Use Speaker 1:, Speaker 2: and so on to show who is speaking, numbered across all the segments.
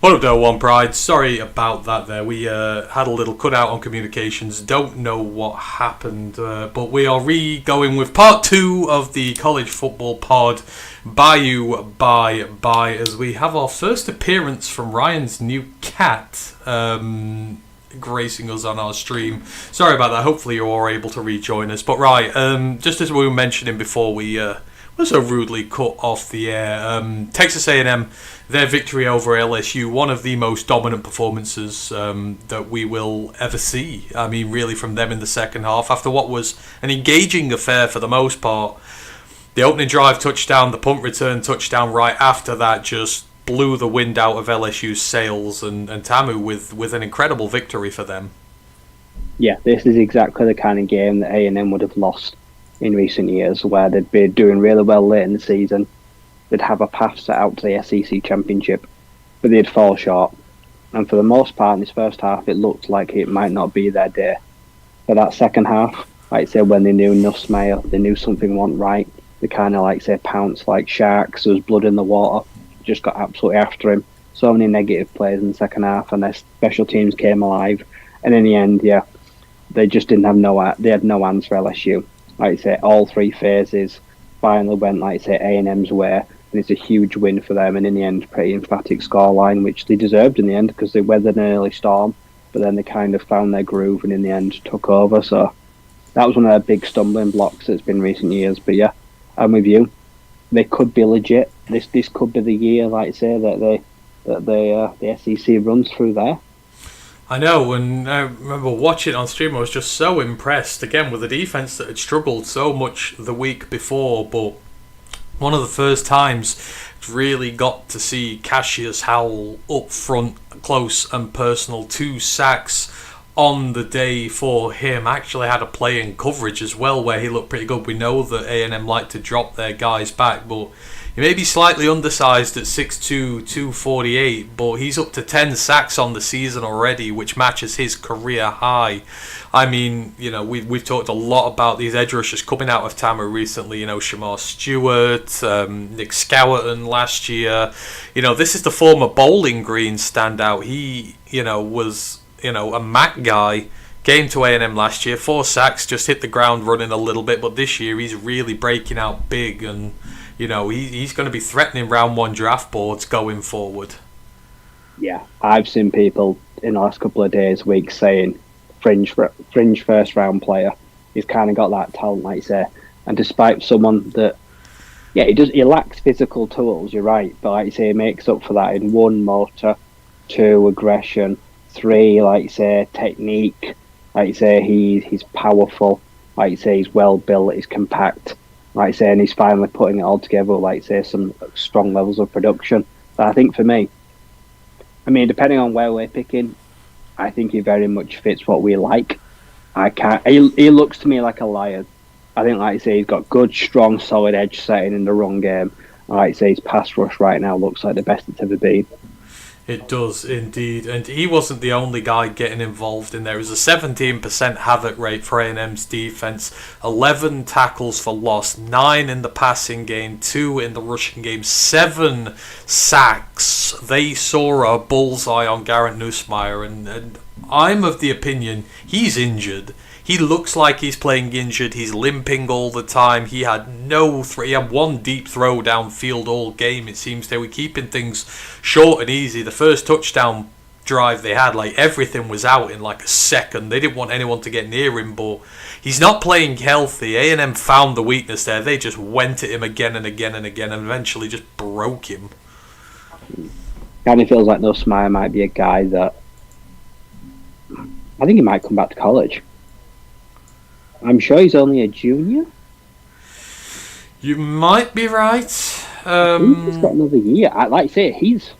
Speaker 1: What up, Del One Pride? Sorry about that there. We had a little cutout on communications. Don't know what happened, but we are going with part 2 of the college football pod, Bayou by, as we have our first appearance from Ryan's new cat gracing us on our stream. Sorry about that. Hopefully you're all able to rejoin us. But right, just as we were mentioning before we were so rudely cut off the air, Texas A&M, their victory over LSU, one of the most dominant performances that we will ever see. I mean, really, from them in the second half, after what was an engaging affair for the most part. The opening drive touchdown, the punt return touchdown right after that just blew the wind out of LSU's sails, and Tamu with an incredible victory for them.
Speaker 2: Yeah, this is exactly the kind of game that A&M would have lost in recent years, where they'd be doing really well late in the season. They'd have a path set out to the SEC championship, but they'd fall short. And for the most part in this first half, it looked like it might not be their day. But that second half, like I say, when they knew Nussmeier, they knew something wasn't right, they kind of, like say, pounced like sharks. There was blood in the water, just got absolutely after him. So many negative plays in the second half, and their special teams came alive. And in the end, they just didn't have they had no hands for LSU. Like I say, all three phases finally went, like I say, A&M's way, and it's a huge win for them, and in the end, pretty emphatic scoreline, which they deserved in the end, because they weathered an early storm, but then they kind of found their groove, and in the end, took over. So that was one of their big stumbling blocks that's been recent years. But yeah, I'm with you. They could be legit. This could be the year, like I say, that the SEC runs through there.
Speaker 1: I know, and I remember watching it on stream, I was just so impressed, again, with the defence that had struggled so much the week before, but one of the first times really got to see Cassius Howell up front, close and personal, 2 sacks on the day for him. Actually had a play in coverage as well where he looked pretty good. We know that A&M like to drop their guys back, but he may be slightly undersized at 6'2", 248, but he's up to 10 sacks on the season already, which matches his career high. I mean, we've talked a lot about these edge rushers coming out of Tamu recently. Shamar Stewart, Nick Scowerton last year. This is the former Bowling Green standout. He, was, a MAC guy. Came to A&M last year, 4 sacks, just hit the ground running a little bit, but this year he's really breaking out big, and he's going to be threatening round 1 draft boards going forward.
Speaker 2: Yeah, I've seen people in the last couple of days, weeks, saying fringe first round player. He's kind of got that talent, like you say. And despite someone that, he lacks physical tools, you're right. But like you say, he makes up for that in 1, motor, 2, aggression, 3, like you say, technique. Like you say, he's powerful. Like you say, he's well built, he's compact. Like I say, and he's finally putting it all together, like say, some strong levels of production. But I think for me, depending on where we're picking, I think he very much fits what we like. He looks to me like a lion. I think, like I say, he's got good, strong, solid edge setting in the run game. Like I say, his pass rush right now looks like the best it's ever been.
Speaker 1: It does indeed, and he wasn't the only guy getting involved in there. It was a 17% havoc rate for A&M's defense, 11 tackles for loss, 9 in the passing game, 2 in the rushing game, 7 sacks. They saw a bullseye on Garrett Nussmeier, and I'm of the opinion he's injured. He looks like he's playing injured. He's limping all the time. He had he had 1 deep throw downfield all game. It seems they were keeping things short and easy. The first touchdown drive they had, everything was out in a second. They didn't want anyone to get near him, but he's not playing healthy. A&M found the weakness there. They just went at him again and again and again, and eventually just broke him.
Speaker 2: Kind of feels like Nussmeier might be a guy that I think he might come back to college. I'm sure he's only a junior.
Speaker 1: You might be right.
Speaker 2: He's got another year. Like I say, he's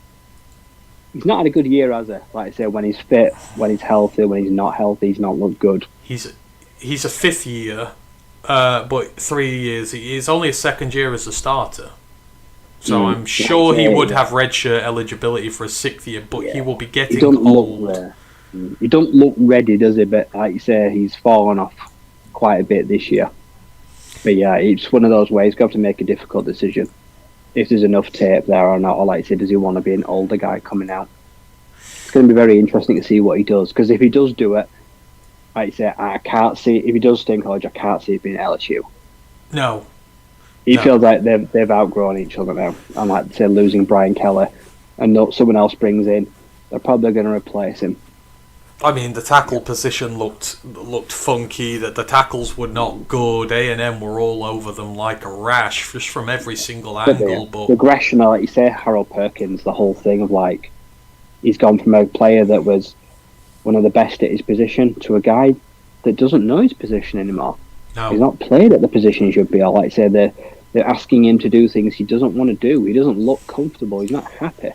Speaker 2: not had a good year, has he? Like I say, when he's fit, when he's healthy, when he's not healthy, he's not looked good.
Speaker 1: He's a 5th year, but 3 years. He's only a 2nd year as a starter. So I'm sure he would have redshirt eligibility for a 6th year, but he will be getting old.
Speaker 2: He don't look ready, does he? But like you say, he's fallen off quite a bit this year. But yeah, it's one of those ways. He's got to make a difficult decision if there's enough tape there or not. Or like I say, does he want to be an older guy coming out? going to be very interesting to see what he does. Because if he does do it, like I say, I can't see. If he does stay in college, I can't see it being LSU.
Speaker 1: No.
Speaker 2: He feels like they've outgrown each other now. And like say, losing Brian Kelly, and someone else brings in, they're probably going to replace him.
Speaker 1: I mean, the tackle position looked funky. That the tackles were not good. A&M were all over them like a rash, just from every single angle. But
Speaker 2: the aggression, like you say, Harold Perkins, the whole thing of like, he's gone from a player that was one of the best at his position to a guy that doesn't know his position anymore.
Speaker 1: No.
Speaker 2: He's not played at the position he should be. Or like I say, they're asking him to do things he doesn't want to do. He doesn't look comfortable. He's not happy.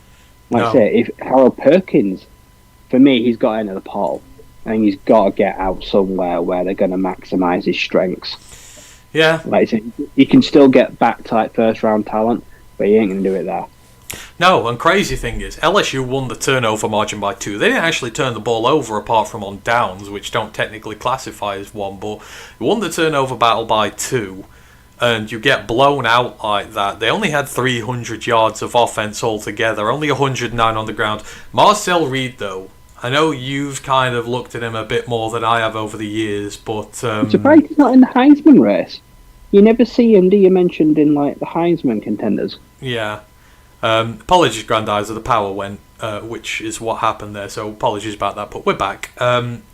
Speaker 2: Like I say, if Harold Perkins, for me, he's got into the portal, and he's got to get out somewhere where they're going to maximise his strengths.
Speaker 1: Yeah.
Speaker 2: Like I say, he can still get back to like first round talent, but he ain't going to do it there.
Speaker 1: No, and crazy thing is, LSU won the turnover margin by 2. They didn't actually turn the ball over apart from on downs, which don't technically classify as 1, but won the turnover battle by 2, and you get blown out like that. They only had 300 yards of offense altogether, only 109 on the ground. Marcel Reed, though, I know you've kind of looked at him a bit more than I have over the years, but...
Speaker 2: I'm surprised he's not in the Heisman race. You never see him, do you, mentioned in like the Heisman contenders?
Speaker 1: Yeah. Apologies, Grandizer, the power went, which is what happened there, so apologies about that, but we're back.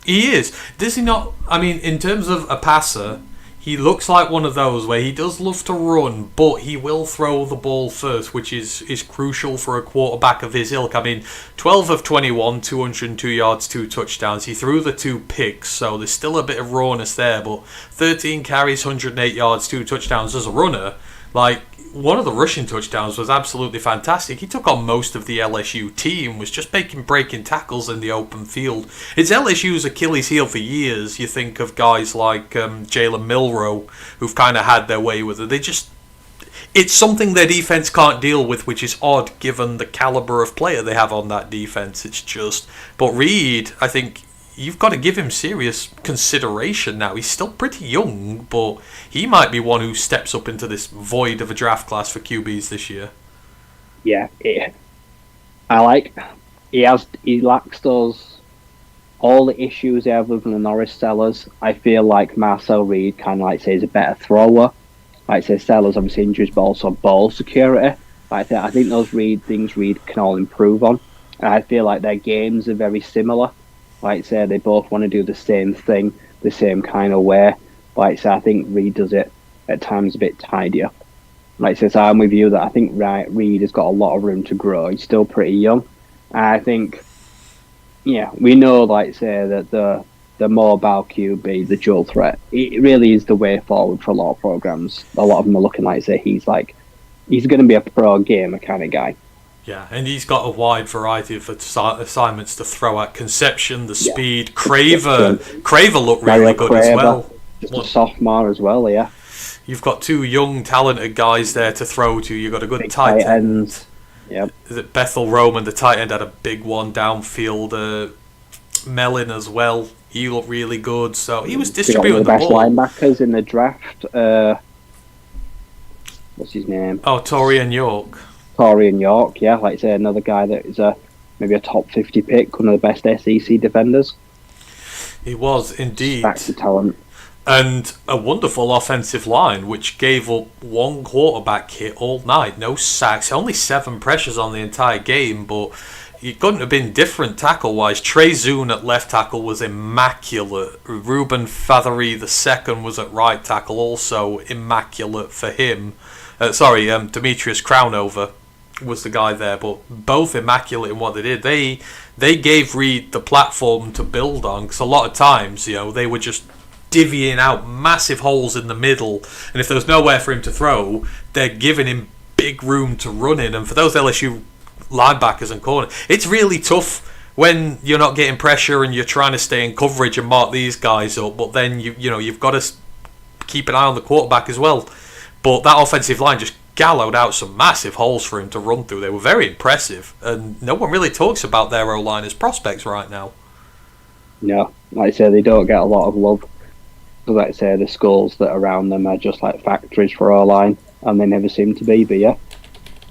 Speaker 1: He is. Does he not... I mean, in terms of a passer, he looks like one of those where he does love to run, but he will throw the ball first, which is crucial for a quarterback of his ilk. I mean, 12 of 21, 202 yards, 2 touchdowns. He threw the 2 picks, so there's still a bit of rawness there, but 13 carries, 108 yards, 2 touchdowns as a runner. Like, one of the rushing touchdowns was absolutely fantastic. He took on most of the LSU team, was just breaking tackles in the open field. It's LSU's Achilles heel for years. You think of guys like Jalen Milroe, who've kind of had their way with it. It's something their defense can't deal with, which is odd given the caliber of player they have on that defense. But Reed, I think you've got to give him serious consideration now. He's still pretty young, but he might be one who steps up into this void of a draft class for QBs this year.
Speaker 2: Yeah, he lacks those, all the issues they have with the Norris Sellers. I feel like Marcel Reed kind of like say is a better thrower. Like say Sellers obviously injuries, but also ball security. Like I think those Reed can all improve on. And I feel like their games are very similar. Like I say, they both want to do the same thing, the same kind of way. Like I say, I think Reed does it at times a bit tidier. Like I say, so I'm with you that I think Reed has got a lot of room to grow. He's still pretty young. And I think, yeah, we know, like I say, that the mobile QB, the dual threat, it really is the way forward for a lot of programs. A lot of them are looking like, say, he's going to be a pro gamer kind of guy.
Speaker 1: Yeah, and he's got a wide variety of assignments to throw at. Conception, the speed, Craver looked really good as well.
Speaker 2: Just a sophomore as well, yeah.
Speaker 1: You've got 2 young, talented guys there to throw to. You've got a good big tight end.
Speaker 2: Yep.
Speaker 1: Bethel Roman, the tight end, had a big one downfield. Mellon as well. He looked really good. So he was distributing the ball.
Speaker 2: The best linebackers in the draft. What's his name?
Speaker 1: Oh, Torian York.
Speaker 2: Torian York, yeah. Like I say, another guy that is maybe a top 50 pick, one of the best SEC defenders.
Speaker 1: He was indeed.
Speaker 2: Stacks of talent.
Speaker 1: And a wonderful offensive line, which gave up 1 quarterback hit all night. No sacks. Only 7 pressures on the entire game, but it couldn't have been different tackle-wise. Trey Zune at left tackle was immaculate. Ruben Fathery II was at right tackle, also immaculate for him. Demetrius Crownover was the guy there, but both immaculate in what they did. They gave Reed the platform to build on, because a lot of times, they were just divvying out massive holes in the middle, and if there was nowhere for him to throw, they're giving him big room to run in. And for those LSU linebackers and corners, it's really tough when you're not getting pressure and you're trying to stay in coverage and mark these guys up, but then you've got to keep an eye on the quarterback as well. But that offensive line just gallowed out some massive holes for him to run through. They were very impressive, and no one really talks about their O-line as prospects right now.
Speaker 2: No, like I say, they don't get a lot of love. Like I say, the schools that are around them are just like factories for O-line, and they never seem to be. But yeah,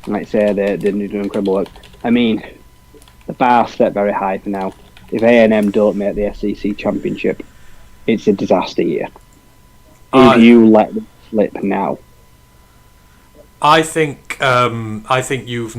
Speaker 2: like I say, they do incredible work. I mean, the bar set very high for now. If A&M don't make the SEC championship, it's a disaster year. If you let them slip now,
Speaker 1: I think you've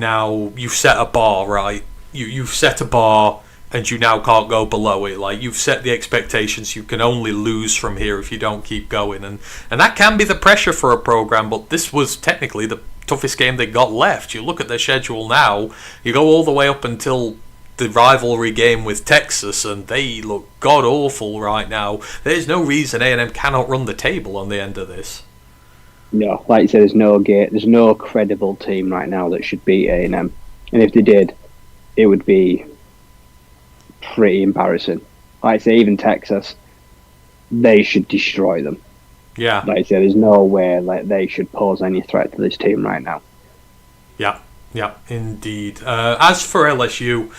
Speaker 1: set a bar, right? You've set a bar, and you now can't go below it. Like, you've set the expectations. You can only lose from here if you don't keep going, and that can be the pressure for a program. But this was technically the toughest game they got left. You look at their schedule now. You go all the way up until the rivalry game with Texas, and they look god awful right now. There's no reason A&M cannot run the table on the end of this.
Speaker 2: No, like you said, there's no credible team right now that should beat A&M, and if they did, it would be pretty embarrassing. Like I say, even Texas, they should destroy them.
Speaker 1: Yeah.
Speaker 2: Like I say, there's no way they should pose any threat to this team right now.
Speaker 1: Yeah, indeed. As for LSU,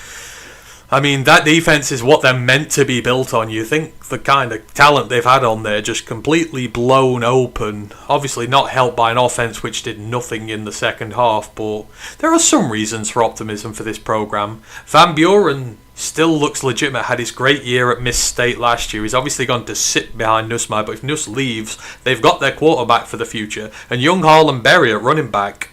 Speaker 1: I mean, that defense is what they're meant to be built on. You think the kind of talent they've had on there just completely blown open. Obviously not helped by an offense which did nothing in the second half, but there are some reasons for optimism for this program. Van Buren still looks legitimate, had his great year at Miss State last year. He's obviously gone to sit behind Nussmeier, but if Nuss leaves, they've got their quarterback for the future. And young Harlan Berry at running back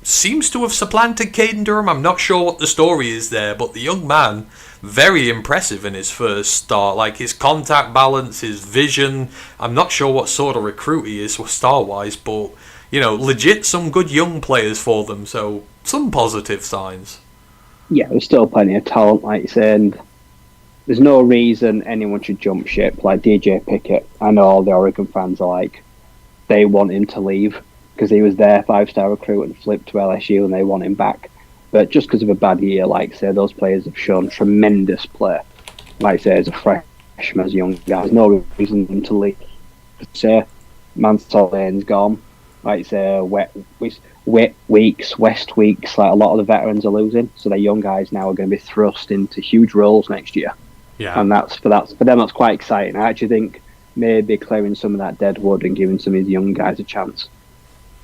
Speaker 1: seems to have supplanted Caden Durham. I'm not sure what the story is there, but the young man, very impressive in his first start. Like, his contact balance, his vision. I'm not sure what sort of recruit he is star-wise, but, legit some good young players for them, so some positive signs.
Speaker 2: Yeah, there's still plenty of talent, like you say, and there's no reason anyone should jump ship. Like DJ Pickett, I know all the Oregon fans are like, they want him to leave, because he was their 5-star recruit and flipped to LSU and they want him back. But just because of a bad year, like I say, those players have shown tremendous play. Like I say, as a freshman, as a young guy, there's no reason for them to leave. Say, Mansell Lane's gone. Like I say, wet weeks, West weeks, like a lot of the veterans are losing. So their young guys now are going to be thrust into huge roles next year.
Speaker 1: Yeah.
Speaker 2: And for them, that's quite exciting. I actually think maybe clearing some of that dead wood and giving some of these young guys a chance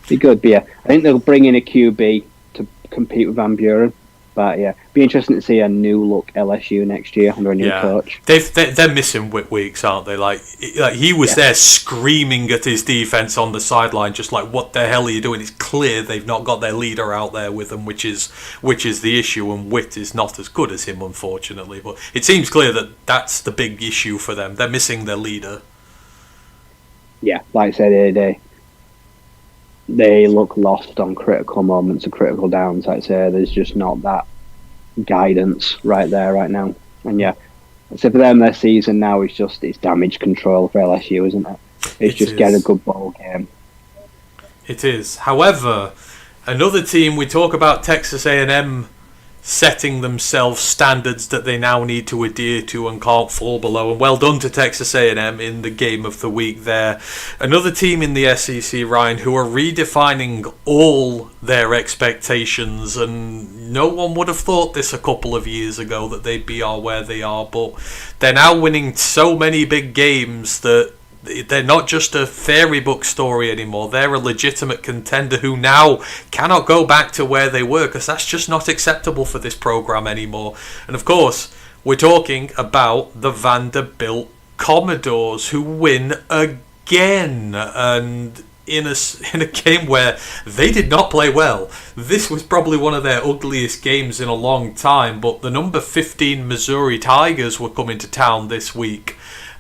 Speaker 2: be good. But yeah, I think they'll bring in a QB to compete with Van Buren. But yeah, be interesting to see a new look LSU next year under a new coach.
Speaker 1: They're missing Whit Weeks, aren't they? Like he was there screaming at his defense on the sideline, just like, what the hell are you doing? It's clear they've not got their leader out there with them, which is the issue. And Whit is not as good as him, unfortunately. But it seems clear that that's the big issue for them. They're missing their leader.
Speaker 2: Yeah, like I said, they look lost on critical moments and critical downs. I'd say there's just not that guidance right there right now. And yeah, so for them, their season now is it's damage control for LSU, isn't it? It's just get a good ball game.
Speaker 1: It is. However, another team, we talk about Texas A&M setting themselves standards that they now need to adhere to and can't fall below. And well done to Texas A&M in the game of the week there. Another team in the SEC, Ryan, who are redefining all their expectations, and no one would have thought this a couple of years ago that they'd be where they are, but they're now winning so many big games that they're not just a fairy book story anymore. They're a legitimate contender who now cannot go back to where they were, because that's just not acceptable for this program anymore. And of course, we're talking about the Vanderbilt Commodores, who win again, and in a game where they did not play well. This was probably one of their ugliest games in a long time, but the number 15 Missouri Tigers were coming to town this week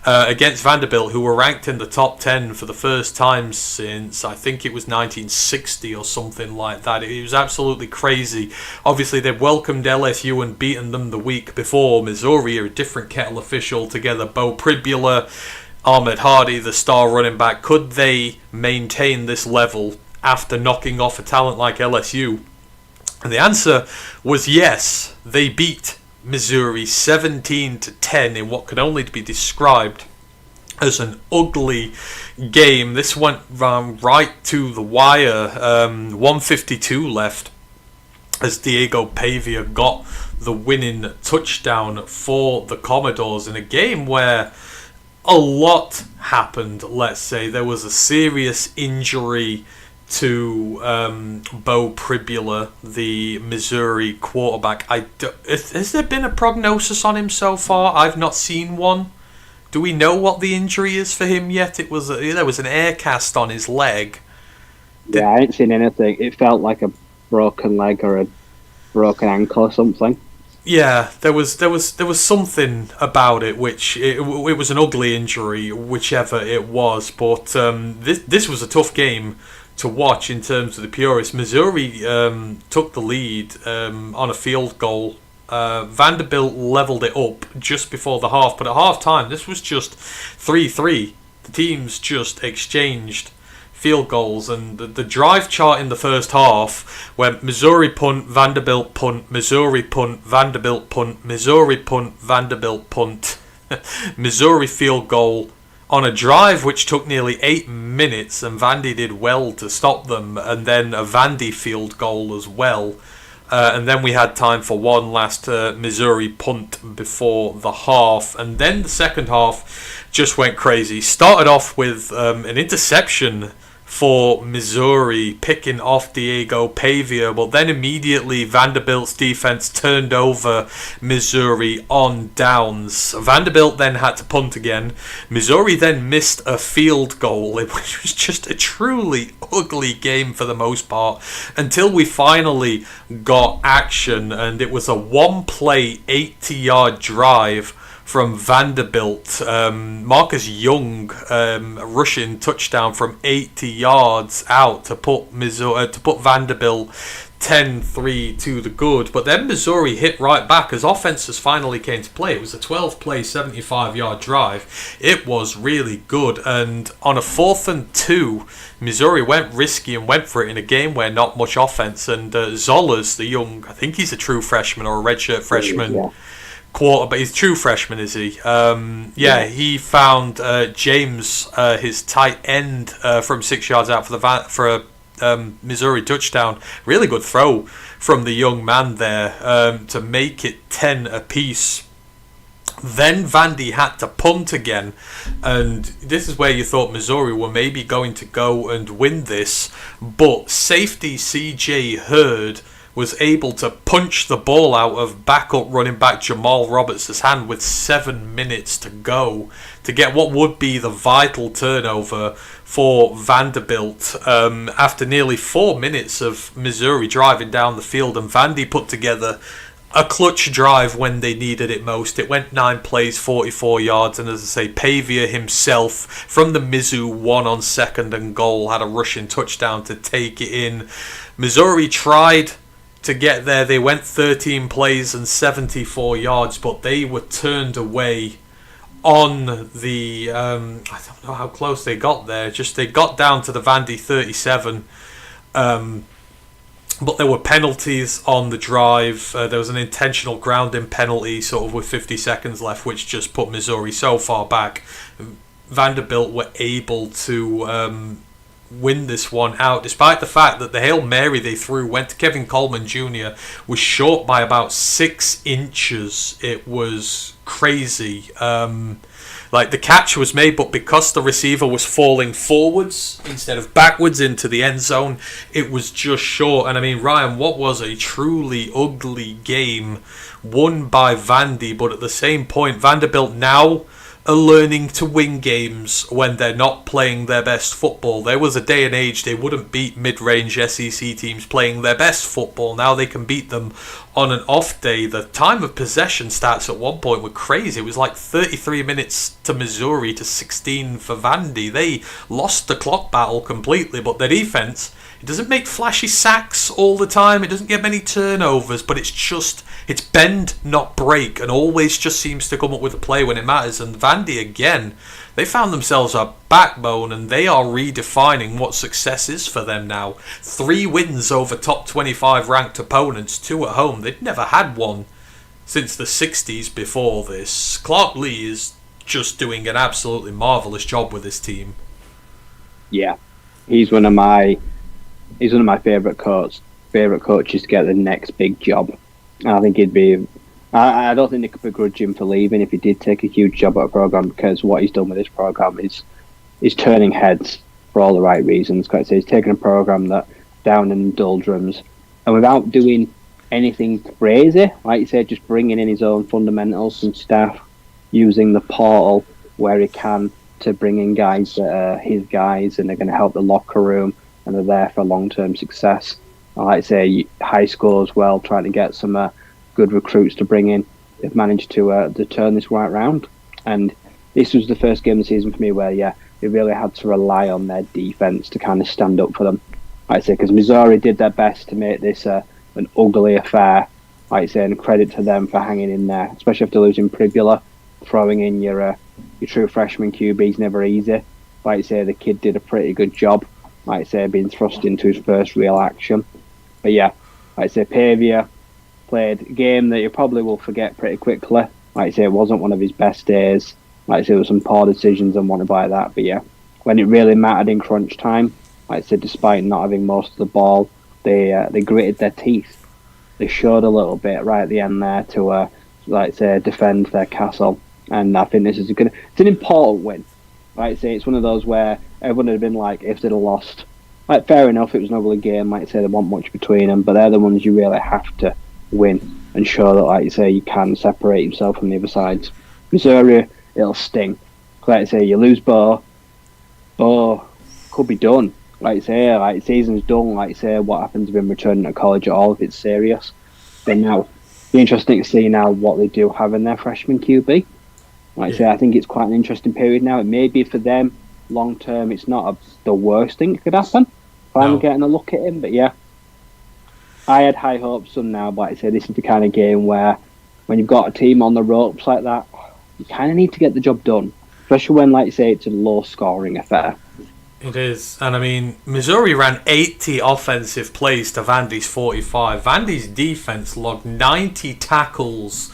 Speaker 1: against Vanderbilt, who were ranked in the top 10 for the first time since, I think it was 1960 or something like that. It was absolutely crazy. Obviously, they've welcomed LSU and beaten them the week before. Missouri are a different kettle of fish altogether. Bo Pribula, Ahmed Hardy, the star running back. Could they maintain this level after knocking off a talent like LSU? And the answer was yes. They beat Missouri 17-10 in what could only be described as an ugly game. This went right to the wire. 1:52 left as Diego Pavia got the winning touchdown for the Commodores in a game where a lot happened. Let's say there was a serious injury to Bo Pribula, the Missouri quarterback. Has there been a prognosis on him so far? I've not seen one. Do we know what the injury is for him yet? There was an air cast on his leg.
Speaker 2: Yeah, I ain't seen anything. It felt like a broken leg or a broken ankle or something.
Speaker 1: Yeah, there was something about it which it was an ugly injury, whichever it was. But this was a tough game to watch in terms of the purists. Missouri took the lead on a field goal. Vanderbilt leveled it up just before the half, but at half time this was just 3-3. The teams just exchanged field goals, and the drive chart in the first half went Missouri punt, Vanderbilt punt, Missouri punt, Vanderbilt punt, Missouri punt, Vanderbilt punt, Missouri field goal on a drive which took nearly 8 minutes, and Vandy did well to stop them, and then a Vandy field goal as well. And then we had time for one last Missouri punt before the half. And then the second half just went crazy. Started off with an interception for Missouri, picking off Diego Pavia, but then immediately Vanderbilt's defense turned over Missouri on downs. Vanderbilt then had to punt again. Missouri then missed a field goal, which was just a truly ugly game for the most part, until we finally got action, and it was a one-play 80-yard drive from Vanderbilt. Marcus Young rushing touchdown from 80 yards out to put Vanderbilt 10-3 to the good. But then Missouri hit right back as offenses finally came to play. It was a 12-play 75-yard drive. It was really good, and on a 4th and 2, Missouri went risky and went for it in a game where not much offense, and Zollers, the young, I think he's a true freshman or a redshirt freshman,
Speaker 2: Yeah.
Speaker 1: quarter, but he's a true freshman, is he? He found James, his tight end, from 6 yards out for a Missouri touchdown. Really good throw from the young man there to make it 10 apiece. Then Vandy had to punt again, and this is where you thought Missouri were maybe going to go and win this, but safety CJ Hurd was able to punch the ball out of backup running back Jamal Roberts' hand with 7 minutes to go to get what would be the vital turnover for Vanderbilt after nearly 4 minutes of Missouri driving down the field, and Vandy put together a clutch drive when they needed it most. It went 9 plays, 44 yards, and as I say, Pavia himself from the Mizzou 1 on 2nd and goal had a rushing touchdown to take it in. Missouri tried to get there. They went 13 plays and 74 yards, but they were turned away on the I don't know how close they got there. Just they got down to the Vandy 37, but there were penalties on the drive. There was an intentional grounding penalty sort of with 50 seconds left, which just put Missouri so far back. Vanderbilt were able to win this one out, despite the fact that the Hail Mary they threw went to Kevin Coleman Jr. was short by about 6 inches. It was crazy. Like the catch was made, but because the receiver was falling forwards instead of backwards into the end zone, it was just short. And I mean, Ryan, what was a truly ugly game won by Vandy, but at the same point, Vanderbilt now are learning to win games when they're not playing their best football. There was a day and age they wouldn't beat mid-range SEC teams playing their best football. Now they can beat them on an off day. The time of possession stats at one point were crazy. It was like 33 minutes to Missouri to 16 for Vandy. They lost the clock battle completely, but their defense, it doesn't make flashy sacks all the time. It doesn't get many turnovers, but it's bend, not break, and always just seems to come up with a play when it matters. And Vandy, again, they found themselves a backbone, and they are redefining what success is for them now. 3 wins over top 25 ranked opponents, 2 at home. They'd never had one since the 60s before this. Clark Lee is just doing an absolutely marvellous job with this team.
Speaker 2: Yeah, he's one of my favourite coaches to get the next big job. I think he'd be. I don't think they could begrudge him for leaving if he did take a huge job at a program, because what he's done with this program is turning heads for all the right reasons. Like I say, he's taken a program that down in doldrums, and without doing anything crazy, like you said, just bringing in his own fundamentals and staff, using the portal where he can to bring in guys that are his guys and are going to help the locker room and are there for long-term success. I like to say high school as well, trying to get some good recruits to bring in. They've managed to turn this right round. And this was the first game of the season for me where, they really had to rely on their defence to kind of stand up for them. Like I say, because Missouri did their best to make this an ugly affair. Like I say, and credit to them for hanging in there, especially after losing Pribula. Throwing in your true freshman QB is never easy. Like I say, the kid did a pretty good job. Like I say, being thrust into his first real action. But like I say, Pavia played a game that you probably will forget pretty quickly. Like I say, it wasn't one of his best days. Like I say, there were some poor decisions and wanted by that. But when it really mattered in crunch time, like I said, despite not having most of the ball, they gritted their teeth. They showed a little bit right at the end there to, like I say, defend their castle. And I think this is it's an important win. Like I say, it's one of those where everyone would have been like, if they'd have lost, like fair enough, it was an ugly game. Like I say, there wasn't much between them, but they're the ones you really have to win and show that, like you say, you can separate yourself from the other sides. Missouri, it'll sting. Like I say, you lose Bo could be done. Like I say, like season's done. Like I say, what happens if him returning to college at all if it's serious? Then now, be interesting to see now what they do have in their freshman QB. Like I say, I think it's quite an interesting period now. It may be for them long term. It's not the worst thing that could happen. Finally getting a look at him, but I had high hopes for them now. But like I say, this is the kind of game where when you've got a team on the ropes like that, you kind of need to get the job done, especially when, like you say, it's a low scoring affair.
Speaker 1: It is, and I mean, Missouri ran 80 offensive plays to Vandy's 45. Vandy's defense logged 90 tackles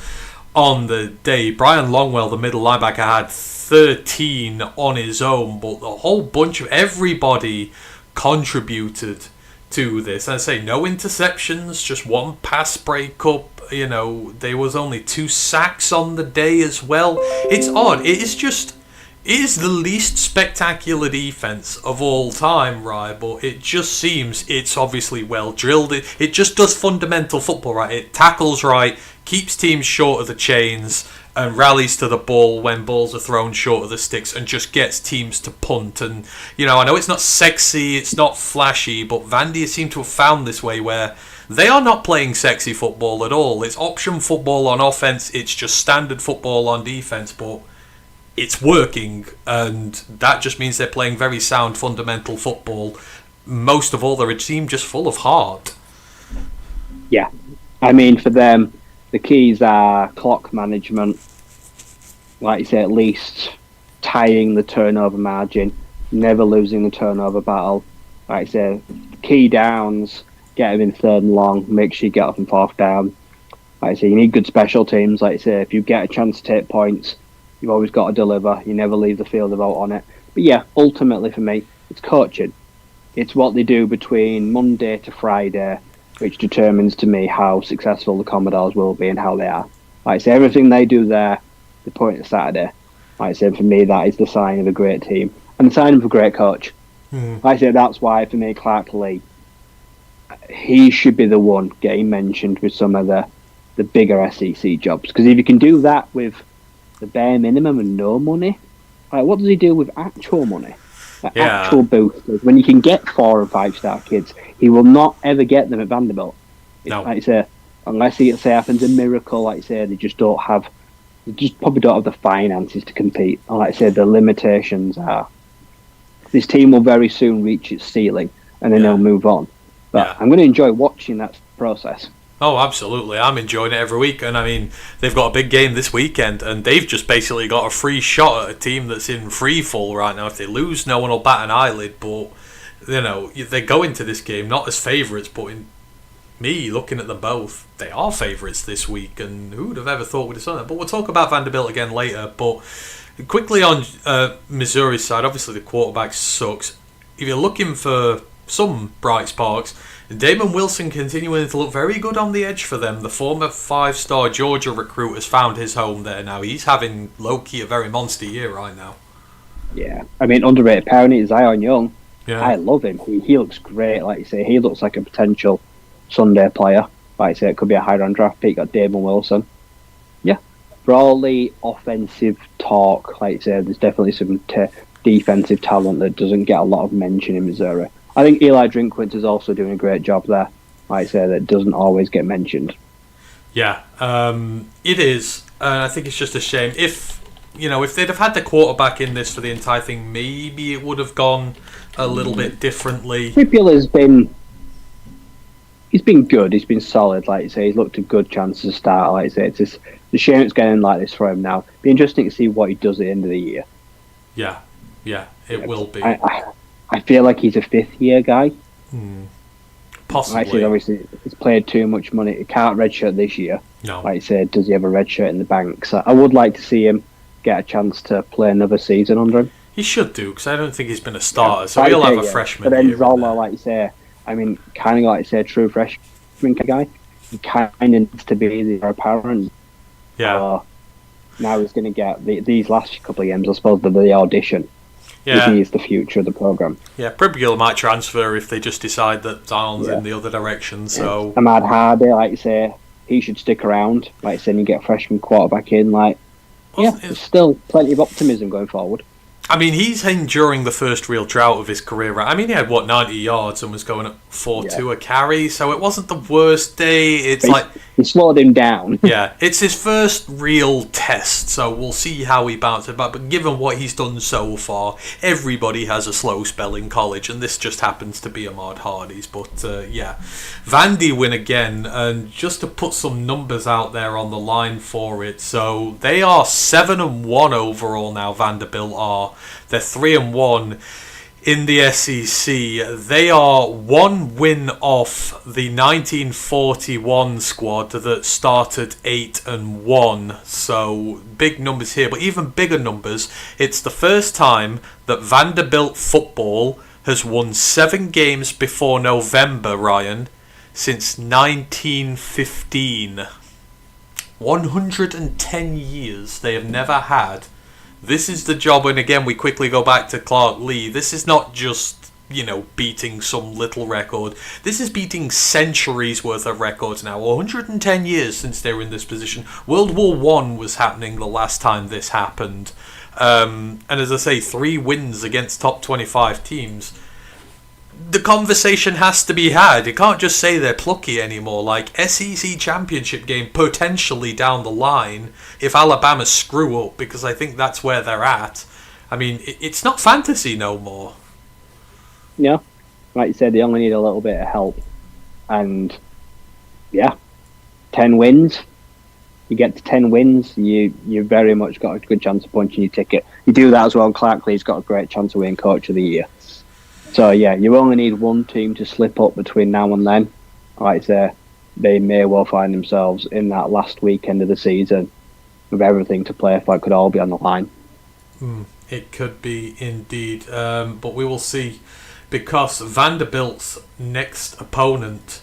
Speaker 1: on the day. Brian Longwell, the middle linebacker, had 13 on his own, but a whole bunch of everybody contributed to this. I say no interceptions, just one pass breakup. There was only 2 sacks on the day as well. It's odd. It is the least spectacular defense of all time, right? But it just seems it's obviously well drilled. It just does fundamental football, right? It tackles right, keeps teams short of the chains, and rallies to the ball when balls are thrown short of the sticks, and just gets teams to punt. And I know it's not sexy, it's not flashy, but Vandy seem to have found this way where they are not playing sexy football at all. It's option football on offense, it's just standard football on defense, but it's working, and that just means they're playing very sound fundamental football. Most of all, they're a team just full of heart.
Speaker 2: Yeah, I mean, for them, the keys are clock management, like you say, at least tying the turnover margin, never losing the turnover battle. Like I say, key downs, get them in 3rd and long, make sure you get up in 4th down. Like I say, you need good special teams. Like I say, if you get a chance to take points, you've always got to deliver. You never leave the field without on it. But ultimately for me, it's coaching. It's what they do between Monday to Friday, which determines to me how successful the Commodores will be and how they are. Like I say, everything they do there, they point at Saturday. Like I say, for me, that is the sign of a great team and the sign of a great coach. Like I say, that's why for me, Clark Lee, he should be the one getting mentioned with some of the bigger SEC jobs. Because if you can do that with the bare minimum and no money, like what does he do with actual money? Actual boosters. When you can get 4 and 5 star kids, he will not ever get them at Vanderbilt.
Speaker 1: No.
Speaker 2: Like I say, unless it happens a miracle, like I say, they just probably don't have the finances to compete. And like I say, the limitations are this team will very soon reach its ceiling and then they'll move on. But I'm going to enjoy watching that process.
Speaker 1: Oh, absolutely. I'm enjoying it every week. And I mean, they've got a big game this weekend, and they've just basically got a free shot at a team that's in free fall right now. If they lose, no one will bat an eyelid. But, they go into this game not as favourites, but in me, looking at them both, they are favourites this week. And who would have ever thought we'd have done that? But we'll talk about Vanderbilt again later. But quickly on Missouri's side, obviously the quarterback sucks. If you're looking for some bright sparks, Damon Wilson continuing to look very good on the edge for them. The former 5-star Georgia recruit has found his home there now. He's having low-key a very monster year right now.
Speaker 2: Yeah, I mean, underrated parent is Zion Young.
Speaker 1: Yeah.
Speaker 2: I love him. He looks great. Like you say, he looks like a potential Sunday player. Like I say, it could be a high round draft pick. Got Damon Wilson. Yeah. For all the offensive talk, like you say, there's definitely some defensive talent that doesn't get a lot of mention in Missouri. I think Eli Drinkwitz is also doing a great job there. Like I say, that doesn't always get mentioned.
Speaker 1: Yeah, it is. I think it's just a shame. If they'd have had the quarterback in this for the entire thing, maybe it would have gone a little bit differently.
Speaker 2: Trippier he's been good. He's been solid. Like you say, he's looked a good chance to start. Like you say, it's just a shame it's getting like this for him now. Be interesting to see what he does at the end of the year.
Speaker 1: Yeah, it will be.
Speaker 2: I feel like he's a fifth-year guy.
Speaker 1: Possibly.
Speaker 2: Like I said, obviously, he's played too much money. He can't redshirt this year.
Speaker 1: No.
Speaker 2: Like I said, does he have a red shirt in the bank? So I would like to see him get a chance to play another season under him.
Speaker 1: He should do, because I don't think he's been a starter, so he'll have a freshman
Speaker 2: But then
Speaker 1: year.
Speaker 2: Zola, like you say, I mean, kind of like you say, true freshman guy. He kind of needs to be the apparent.
Speaker 1: Yeah.
Speaker 2: Now he's going to get these last couple of games, I suppose, the audition.
Speaker 1: Yeah.
Speaker 2: He is the future of the program.
Speaker 1: Yeah, Pribgil might transfer if they just decide that Zion's in the other direction. So
Speaker 2: Ahmad Hardy, like you say, he should stick around. Like you said, you get a freshman quarterback in. There's still plenty of optimism going forward.
Speaker 1: I mean, he's enduring the first real drought of his career. Right? I mean, he had 90 yards and was going at 4.2 a carry, so it wasn't the worst day. It's
Speaker 2: he slowed him down.
Speaker 1: Yeah, it's his first real test, so we'll see how he bounces back. But given what he's done so far, everybody has a slow spell in college, and this just happens to be Ahmad Hardy's. But Vandy win again, and just to put some numbers out there on the line for it, so they are 7-1 overall now. Vanderbilt are. They're 3-1 in the SEC. They are one win off the 1941 squad that started 8-1. So big numbers here, but even bigger numbers. It's the first time that Vanderbilt football has won 7 games before November, Ryan, since 1915. 110 years they have never had. This is the job, and again, we quickly go back to Clark Lee. This is not just, beating some little record. This is beating centuries worth of records now. 110 years since they were in this position. World War I was happening the last time this happened. And as I say, 3 wins against top 25 teams. The conversation has to be had. You can't just say they're plucky anymore. Like, SEC championship game potentially down the line if Alabama screw up, because I think that's where they're at. I mean, it's not fantasy no more.
Speaker 2: Yeah, like you said, they only need a little bit of help. And, 10 wins. You get to 10 wins, you very much got a good chance of punching your ticket. You do that as well, Clark Lee's got a great chance of winning Coach of the Year. So, you only need one team to slip up between now and then. Like I say, they may well find themselves in that last weekend of the season with everything to play for. It could all be on the line.
Speaker 1: It could be indeed. But we will see, because Vanderbilt's next opponent,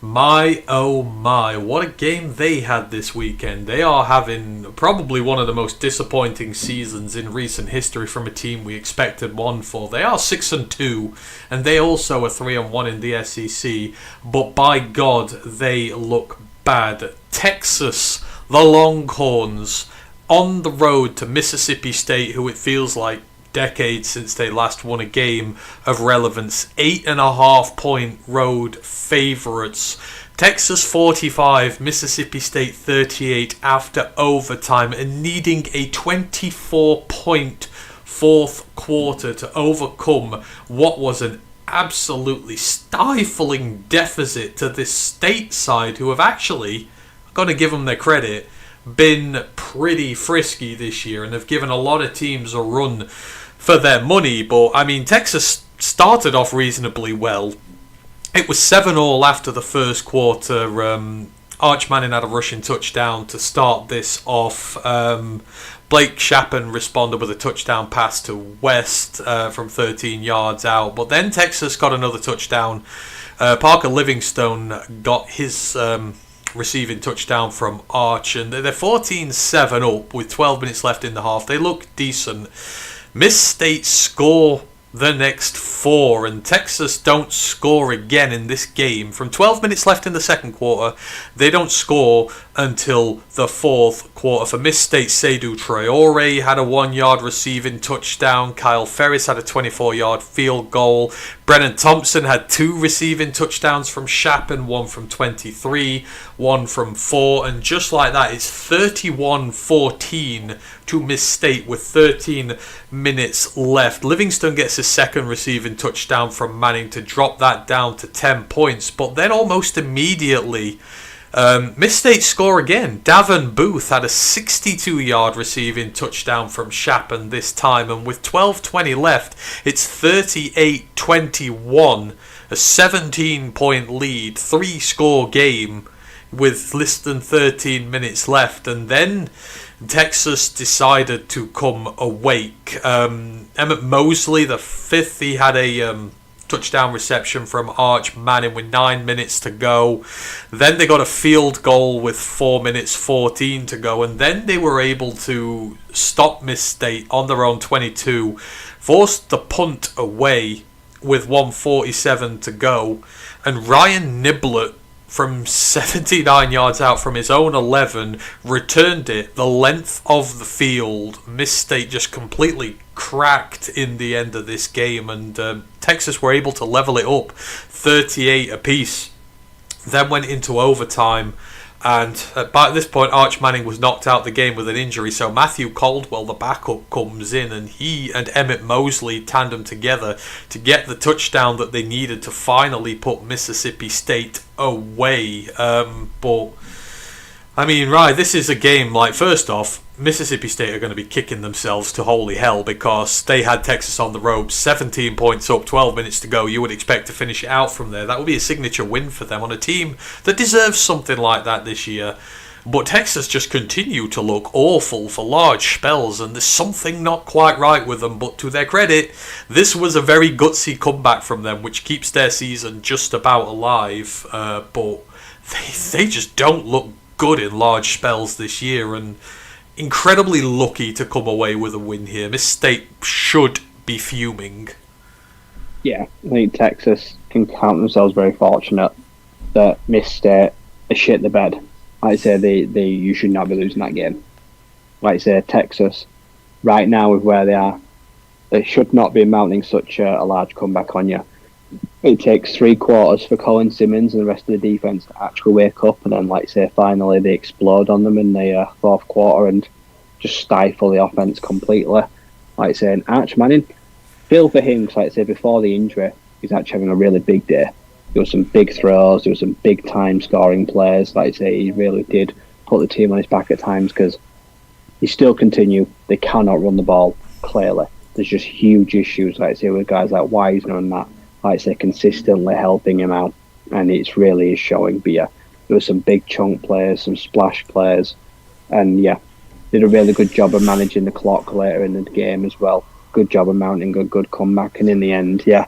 Speaker 1: my oh my, what a game they had this weekend. They are having probably one of the most disappointing seasons in recent history from a team we expected one for. They are 6-2, and they also are 3-1 in the SEC, but by God, they look bad. Texas, the Longhorns, on the road to Mississippi State, who it feels like decades since they last won a game of relevance. 8.5 point road favourites. Texas 45, Mississippi State 38 after overtime, and needing a 24 point fourth quarter to overcome what was an absolutely stifling deficit to this state side, who have actually, got to give them their credit, been pretty frisky this year and have given a lot of teams a run for their money. But I mean, Texas started off reasonably well. It was 7-all after the first quarter. Arch Manning had a rushing touchdown to start this off. Blake Shappen responded with a touchdown pass to West from 13 yards out. But then Texas got another touchdown. Parker Livingstone got his receiving touchdown from Arch, and they're 14-7 up with 12 minutes left in the half. They look decent. Miss State score the next 4, and Texas don't score again in this game. From 12 minutes left in the second quarter, they don't score until the fourth quarter. For Miss State, Seydou Traore had a 1-yard receiving touchdown. Kyle Ferris had a 24-yard field goal. Brennan Thompson had 2 receiving touchdowns from Chapin, 1 from 23, 1 from 4, and just like that, it's 31-14 to Miss State with 13 minutes left. Livingston gets a second receiving touchdown from Manning to drop that down to 10 points, but then almost immediately Miss State score again. Davin Booth had a 62-yard receiving touchdown from Chapin this time, and with 12:20 left, it's 38-21, a 17-point lead, 3-score game with less than 13 minutes left, and then Texas decided to come awake. Emmett Mosley, the 5th, he had a touchdown reception from Arch Manning with 9 minutes to go. Then they got a field goal with 4 minutes 14 to go, and then they were able to stop Miss State on their own 22, forced the punt away with 1:47 to go, and Ryan Niblett from 79 yards out from his own 11 returned it the length of the field. Miss State just completely cracked in the end of this game, and Texas were able to level it up 38 apiece. Then went into overtime, and by this point Arch Manning was knocked out the game with an injury, so Matthew Caldwell, the backup, comes in, and he and Emmett Mosley tandem together to get the touchdown that they needed to finally put Mississippi State away. But I mean, right, this is a game, like, first off, Mississippi State are going to be kicking themselves to holy hell because they had Texas on the ropes, 17 points up, 12 minutes to go. You would expect to finish it out from there. That would be a signature win for them on a team that deserves something like that this year. But Texas just continue to look awful for large spells, and there's something not quite right with them. But to their credit, this was a very gutsy comeback from them, which keeps their season just about alive. But they just don't look good in large spells this year, and incredibly lucky to come away with a win here. Miss State should be fuming.
Speaker 2: Yeah, I think Texas can count themselves very fortunate that Miss State has shit the bed. Like I say, you should not be losing that game. Like I say, Texas, right now with where they are, they should not be mounting such a large comeback on you. It takes 3 quarters for Colin Simmons and the rest of the defense to actually wake up, and then, like I say, finally they explode on them in the fourth quarter and just stifle the offense completely. Like I say, and Arch Manning, feel for him, because like I say, before the injury, he's actually having a really big day. There were some big throws, there were some big time scoring plays. Like I say, he really did put the team on his back at times, because he still continue. They cannot run the ball, clearly. There's just huge issues, like I say, with guys like Wiseman and that. Like I say, consistently helping him out, and it's really is showing. But yeah, there were some big chunk players, some splash players, and yeah, did a really good job of managing the clock later in the game as well. Good job of mounting a good comeback, and in the end, yeah,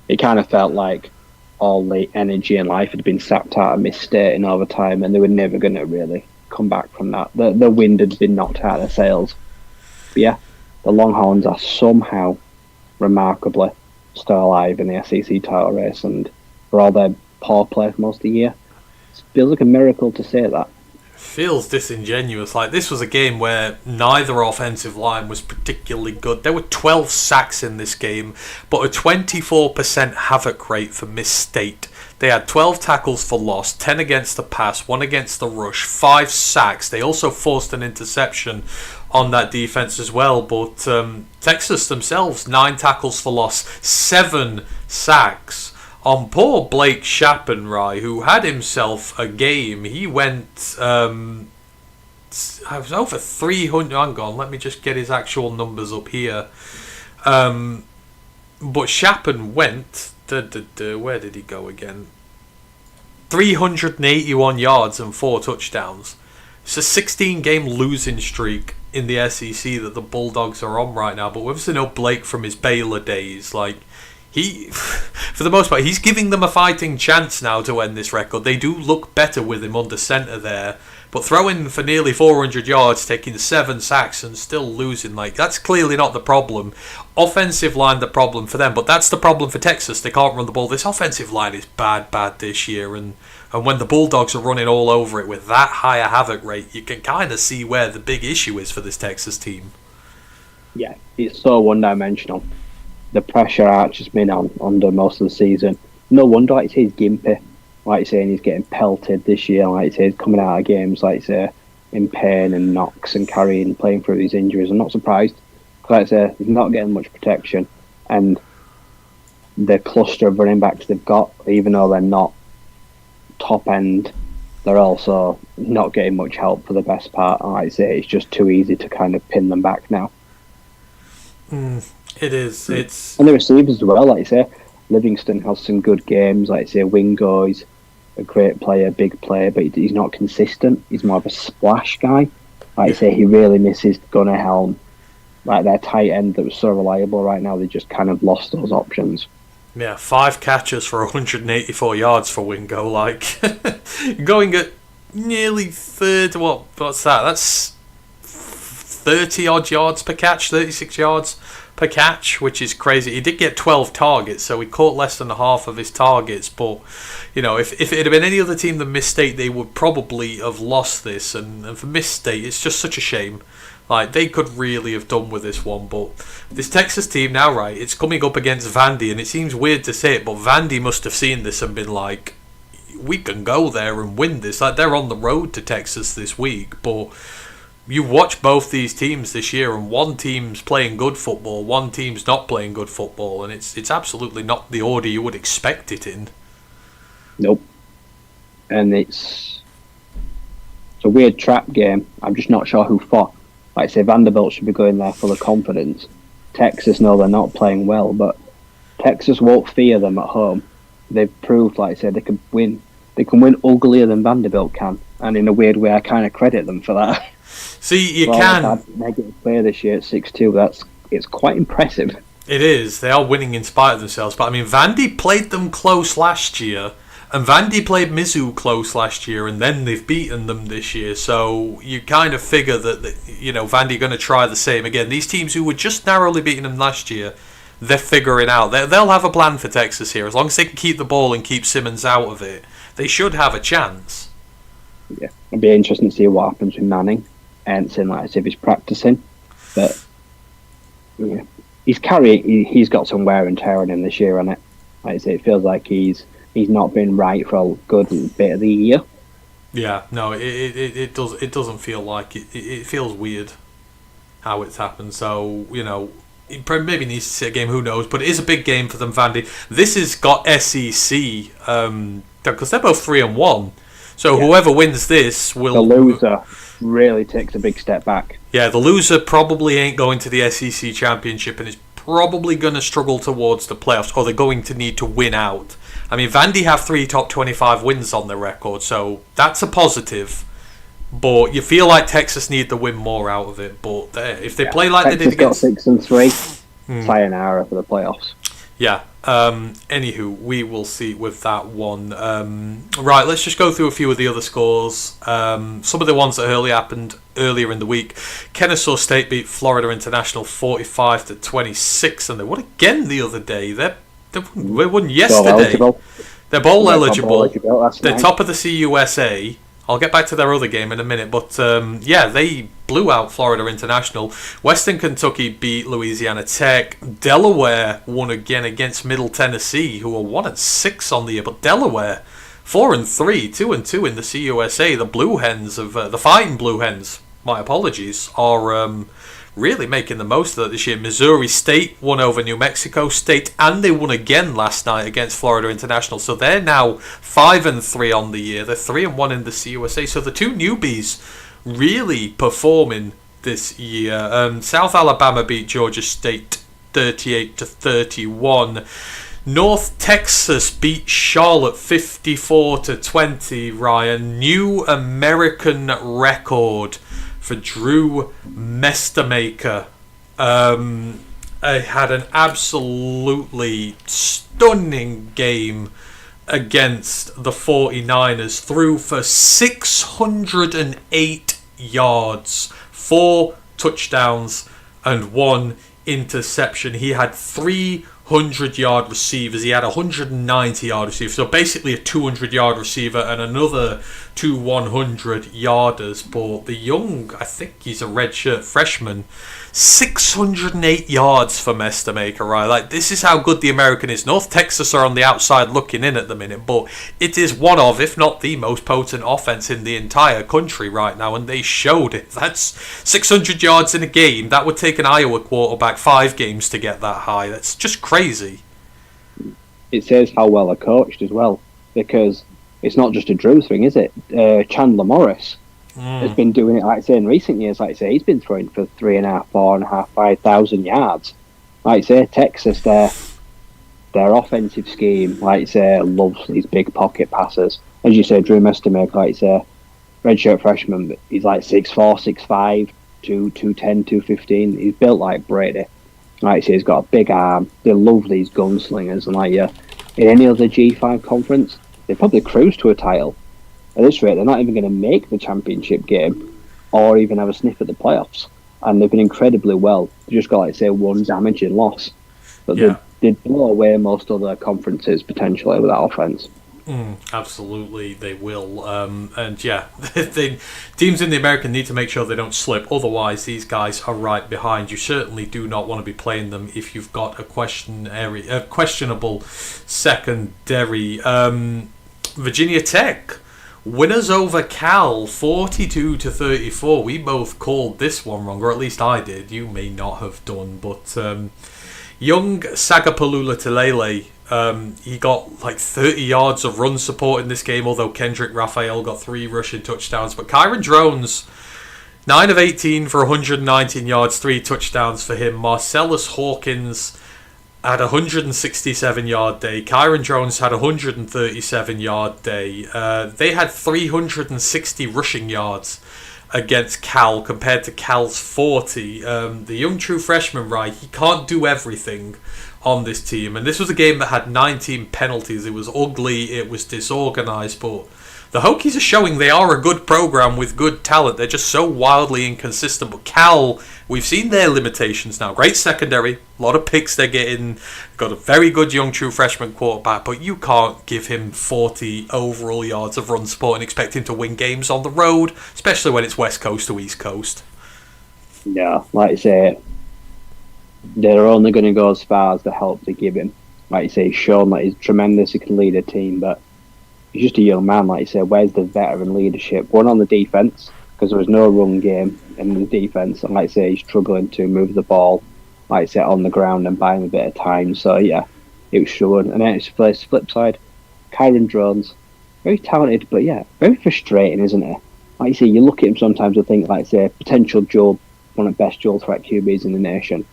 Speaker 2: it kind of felt like all the energy and life had been sapped out of Miss State in overtime, and they were never going to really come back from that. The wind had been knocked out of their sails. But yeah, the Longhorns are somehow remarkably still alive in the SEC title race, and for all their poor play for most of the year, it feels like a miracle to say that.
Speaker 1: Feels disingenuous. Like, this was a game where neither offensive line was particularly good. There were 12 sacks in this game, but a 24% havoc rate for Miss State. They had 12 tackles for loss, 10 against the pass, 1 against the rush, 5 sacks. They also forced an interception on that defense as well. But Texas themselves, 9 tackles for loss, 7 sacks. On poor Blake Chapinry, who had himself a game. He went, I was over 300, hang on, let me just get his actual numbers up here. But Chapin went, where did he go again? 381 yards and 4 touchdowns. It's a 16-game losing streak in the SEC that the Bulldogs are on right now. But we've seen Blake from his Baylor days, like, he, for the most part, he's giving them a fighting chance now to end this record. They do look better with him under centre there. But throwing for nearly 400 yards, taking 7 sacks and still losing, that's clearly not the problem. Offensive line the problem for them, but that's the problem for Texas. They can't run the ball. This offensive line is bad this year, and when the Bulldogs are running all over it with that higher havoc rate, you can kind of see where the big issue is for this Texas team.
Speaker 2: Yeah, it's so one-dimensional. The pressure Arch has been on under most of the season. No wonder, like you say, he's gimpy. Like you say, and he's getting pelted this year. Like you say, he's coming out of games, like you say, in pain and knocks and carrying, playing through these injuries. I'm not surprised. Like I say, he's not getting much protection. And the cluster of running backs they've got, even though they're not top end, they're also not getting much help for the best part. And like I say, it's just too easy to kind of pin them back now.
Speaker 1: It is. It's
Speaker 2: and the receivers as well. Like you say, Livingston has some good games. Like you say, Wingo is a great player, big player, but he's not consistent. He's more of a splash guy. Like you say, he really misses Gunnar Helm. Like their tight end that was so reliable right now, they just kind of lost those options.
Speaker 1: Yeah, 5 catches for 184 yards for Wingo. Going at nearly what's that? That's 30 odd yards per catch, 36 yards per catch, which is crazy. He did get 12 targets, so he caught less than half of his targets. But if it had been any other team than Miss State, they would probably have lost this. And for Miss State, it's just such a shame. They could really have done with this one. But this Texas team now, right, it's coming up against Vandy, and it seems weird to say it, but Vandy must have seen this and been like, we can go there and win this. They're on the road to Texas this week, but you watch both these teams this year, and one team's playing good football, one team's not playing good football, and it's absolutely not the order you would expect it in.
Speaker 2: Nope. And it's a weird trap game. I'm just not sure who fought. Like I say, Vanderbilt should be going there full of confidence. Texas know they're not playing well, but Texas won't fear them at home. They've proved, like I said, they can win. They can win uglier than Vanderbilt can, and in a weird way, I kind of credit them for that.
Speaker 1: See, you can.
Speaker 2: Had negative play this year at 6-2. It's quite impressive.
Speaker 1: It is. They are winning in spite of themselves. But I mean, Vandy played them close last year, and Vandy played Mizzou close last year, and then they've beaten them this year. So you kind of figure that Vandy are going to try the same again. These teams who were just narrowly beating them last year, they're figuring out. They'll have a plan for Texas here. As long as they can keep the ball and keep Simmons out of it, they should have a chance.
Speaker 2: Yeah, it'll be interesting to see what happens with Manning. Anson, like I said, if he's practicing, but yeah, he's got some wear and tear on him this year, on it. Like I say, it feels like he's not been right for a good bit of the year.
Speaker 1: Yeah, no, it doesn't feel like it. It feels weird how it's happened. So he maybe needs to see a game. Who knows? But it is a big game for them, Vandy. This has got SEC because they're both 3-1. So whoever wins this will.
Speaker 2: The loser really takes a big step back.
Speaker 1: Yeah, the loser probably ain't going to the SEC championship and is probably going to struggle towards the playoffs, or they're going to need to win out. I mean, Vandy have 3 top 25 wins on their record, so that's a positive. But you feel like Texas need to win more out of it. But if they play like
Speaker 2: Texas
Speaker 1: they did against...
Speaker 2: got 6-3, sayonara for the playoffs.
Speaker 1: Yeah. Anywho, we will see with that one. Right, let's just go through a few of the other scores. Some of the ones that happened earlier in the week. Kennesaw State beat Florida International 45-26, and they won again the other day. They won yesterday. They're bowl eligible. They're top of the CUSA. I'll get back to their other game in a minute, but they blew out Florida International. Western Kentucky beat Louisiana Tech. Delaware won again against Middle Tennessee, who are 1-6 on the year, but Delaware 4-3, 2-2 in the CUSA. The Blue Hens of the Fighting Blue Hens, my apologies, are really making the most of it this year. Missouri State won over New Mexico State, and they won again last night against Florida International. So they're now 5-3 on the year. They're 3-1 in the CUSA. So the two newbies really performing this year. South Alabama beat Georgia State 38-31. North Texas beat Charlotte 54-20. Ryan, new American record for Drew Mestermaker. I had an absolutely stunning game against the 49ers, threw for 608 yards, 4 touchdowns, and 1 interception. He had 300-yard receivers. He had a 190-yard receiver. So basically a 200-yard receiver and another 2 100-yarders. But the young, I think he's a redshirt freshman, 608 yards for Mestermaker, right? Like, this is how good the American is. North Texas are on the outside looking in at the minute, but it is one of, if not the most potent offense in the entire country right now, and they showed it. That's 600 yards in a game. That would take an Iowa quarterback 5 games to get that high. That's just crazy.
Speaker 2: It says how well they're coached as well, because it's not just a Drew thing, is it? Chandler Morris has been doing it, like I say, in recent years. Like I say, he's been throwing for 3,500, 4,500, 5,000 yards. Like I say, Texas, their offensive scheme, like I say, loves these big pocket passes. As you say, Drew Mestermaker, like I say, redshirt freshman, but he's like 6'4", 6'5", 210, 215. He's built like Brady. Like I say, he's got a big arm. They love these gunslingers, and like in any other G5 conference, they probably cruise to a title. At this rate, they're not even going to make the championship game or even have a sniff at the playoffs. And they've been incredibly well. They just got, like I say, 1 damaging loss. But they'd blow away most other conferences potentially with that offense.
Speaker 1: Absolutely, they will. And yeah, teams in the American need to make sure they don't slip. Otherwise, these guys are right behind. You certainly do not want to be playing them if you've got a questionable secondary. Virginia Tech, winners over Cal, 42-34. We both called this one wrong, or at least I did. You may not have done, but young Sagapalula Talele, he got like 30 yards of run support in this game, although Kendrick Raphael got 3 rushing touchdowns. But Kyron Drones, 9 of 18 for 119 yards, 3 touchdowns for him. Marcellus Hawkins had a 167-yard day. Kyron Drones had a 137-yard day. They had 360 rushing yards against Cal compared to Cal's 40. The young true freshman, right, he can't do everything on this team. And this was a game that had 19 penalties. It was ugly. It was disorganized. But the Hokies are showing they are a good program with good talent. They're just so wildly inconsistent. But Cal, we've seen their limitations now. Great secondary, a lot of picks they're getting. Got a very good young true freshman quarterback, but you can't give him 40 overall yards of run support and expect him to win games on the road, especially when it's West Coast to East Coast.
Speaker 2: Yeah, like I say, they're only going to go as far as the help they give him. Like you say, he's shown that he's tremendous, he can lead a team, but he's just a young man. Like you say, where's the veteran leadership? One on the defense, because there was no run game in the defense, and like I say, he's struggling to move the ball, like I say, on the ground and buying a bit of time. So yeah, it was struggling. And then it's the flip side, Kyron Drones, very talented, but yeah, very frustrating, isn't it? Like you say, you look at him sometimes and think, like I say, potential dual, one of the best dual threat QBs in the nation.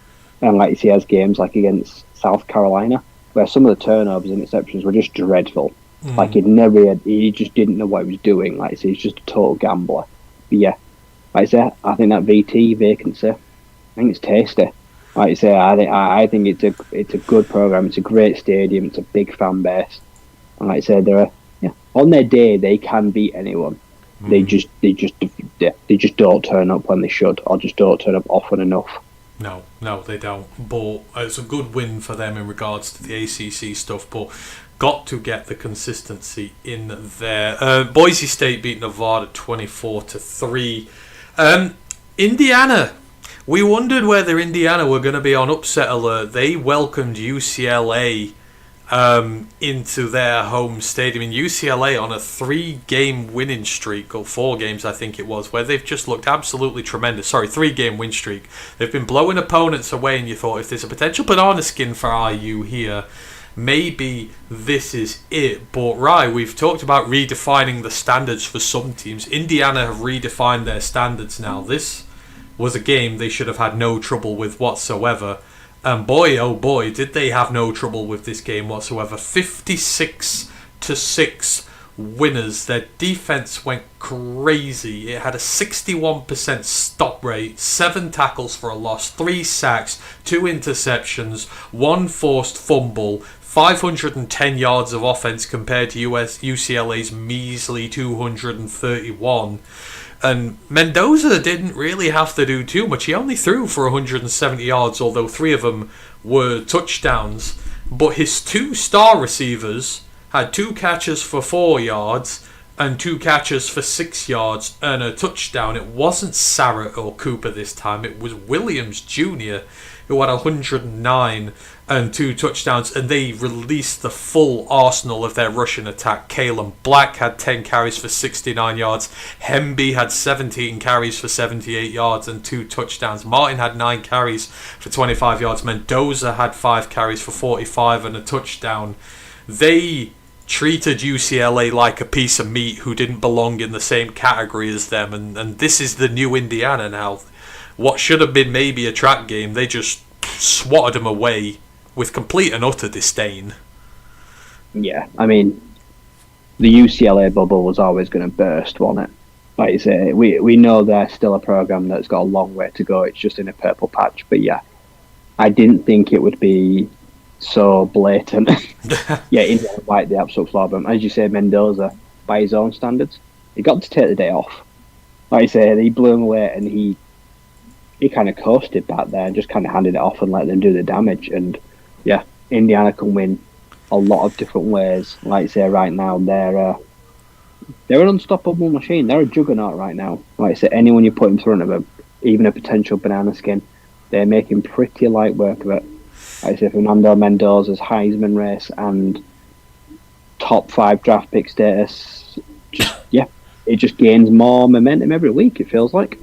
Speaker 2: And like you see, he has games like against South Carolina, where some of the turnovers and interceptions were just dreadful. Like he just didn't know what he was doing. Like I say, he's just a total gambler. But yeah, like I say, I think that VT vacancy, I think it's tasty. Like I say, I think it's a good program. It's a great stadium. It's a big fan base. And like I say, on their day they can beat anyone. They just don't turn up when they should, or just don't turn up often enough.
Speaker 1: No, they don't. But it's a good win for them in regards to the ACC stuff. But got to get the consistency in there. Boise State beat Nevada 24-3. Indiana. We wondered whether Indiana were going to be on upset alert. They welcomed UCLA into their home stadium. In UCLA on a 3-game winning streak, or 4 games I think it was, where they've just looked absolutely tremendous. 3-game win streak. They've been blowing opponents away, and you thought, if there's a potential banana skin for IU here, maybe this is it. But right, we've talked about redefining the standards for some teams. Indiana have redefined their standards now. This was a game they should have had no trouble with whatsoever. And boy, oh boy, did they have no trouble with this game whatsoever. 56-6 winners. Their defense went crazy. It had a 61% stop rate, 7 tackles for a loss, 3 sacks, 2 interceptions, 1 forced fumble, 510 yards of offense compared to UCLA's measly 231. And Mendoza didn't really have to do too much. He only threw for 170 yards, although 3 of them were touchdowns. But his 2 star receivers had 2 catches for 4 yards and 2 catches for 6 yards and a touchdown. It wasn't Sarrett or Cooper this time. It was Williams Jr. who had 109 and 2 touchdowns, and they released the full arsenal of their rushing attack. Kalen Black had 10 carries for 69 yards. Hemby had 17 carries for 78 yards and 2 touchdowns. Martin had 9 carries for 25 yards. Mendoza had 5 carries for 45 and a touchdown. They treated UCLA like a piece of meat who didn't belong in the same category as them, and this is the new Indiana now. What should have been maybe a track game, they just swatted them away with complete and utter disdain.
Speaker 2: Yeah, I mean, the UCLA bubble was always going to burst, wasn't it? Like you say, we know they're still a program that's got a long way to go. It's just in a purple patch. But yeah, I didn't think it would be so blatant. Yeah, Indiana wiped the absolute floor. But as you say, Mendoza, by his own standards, he got to take the day off. Like you say, he blew him away, and he kind of coasted back there and just kind of handed it off and let them do the damage. And yeah, Indiana can win a lot of different ways. Like I say, right now they're an unstoppable machine. They're a juggernaut right now. Like I say, anyone you put in front of them, even a potential banana skin, they're making pretty light work of it. Like I say, Fernando Mendoza's Heisman race and top 5 draft pick status, it just gains more momentum every week, it feels like.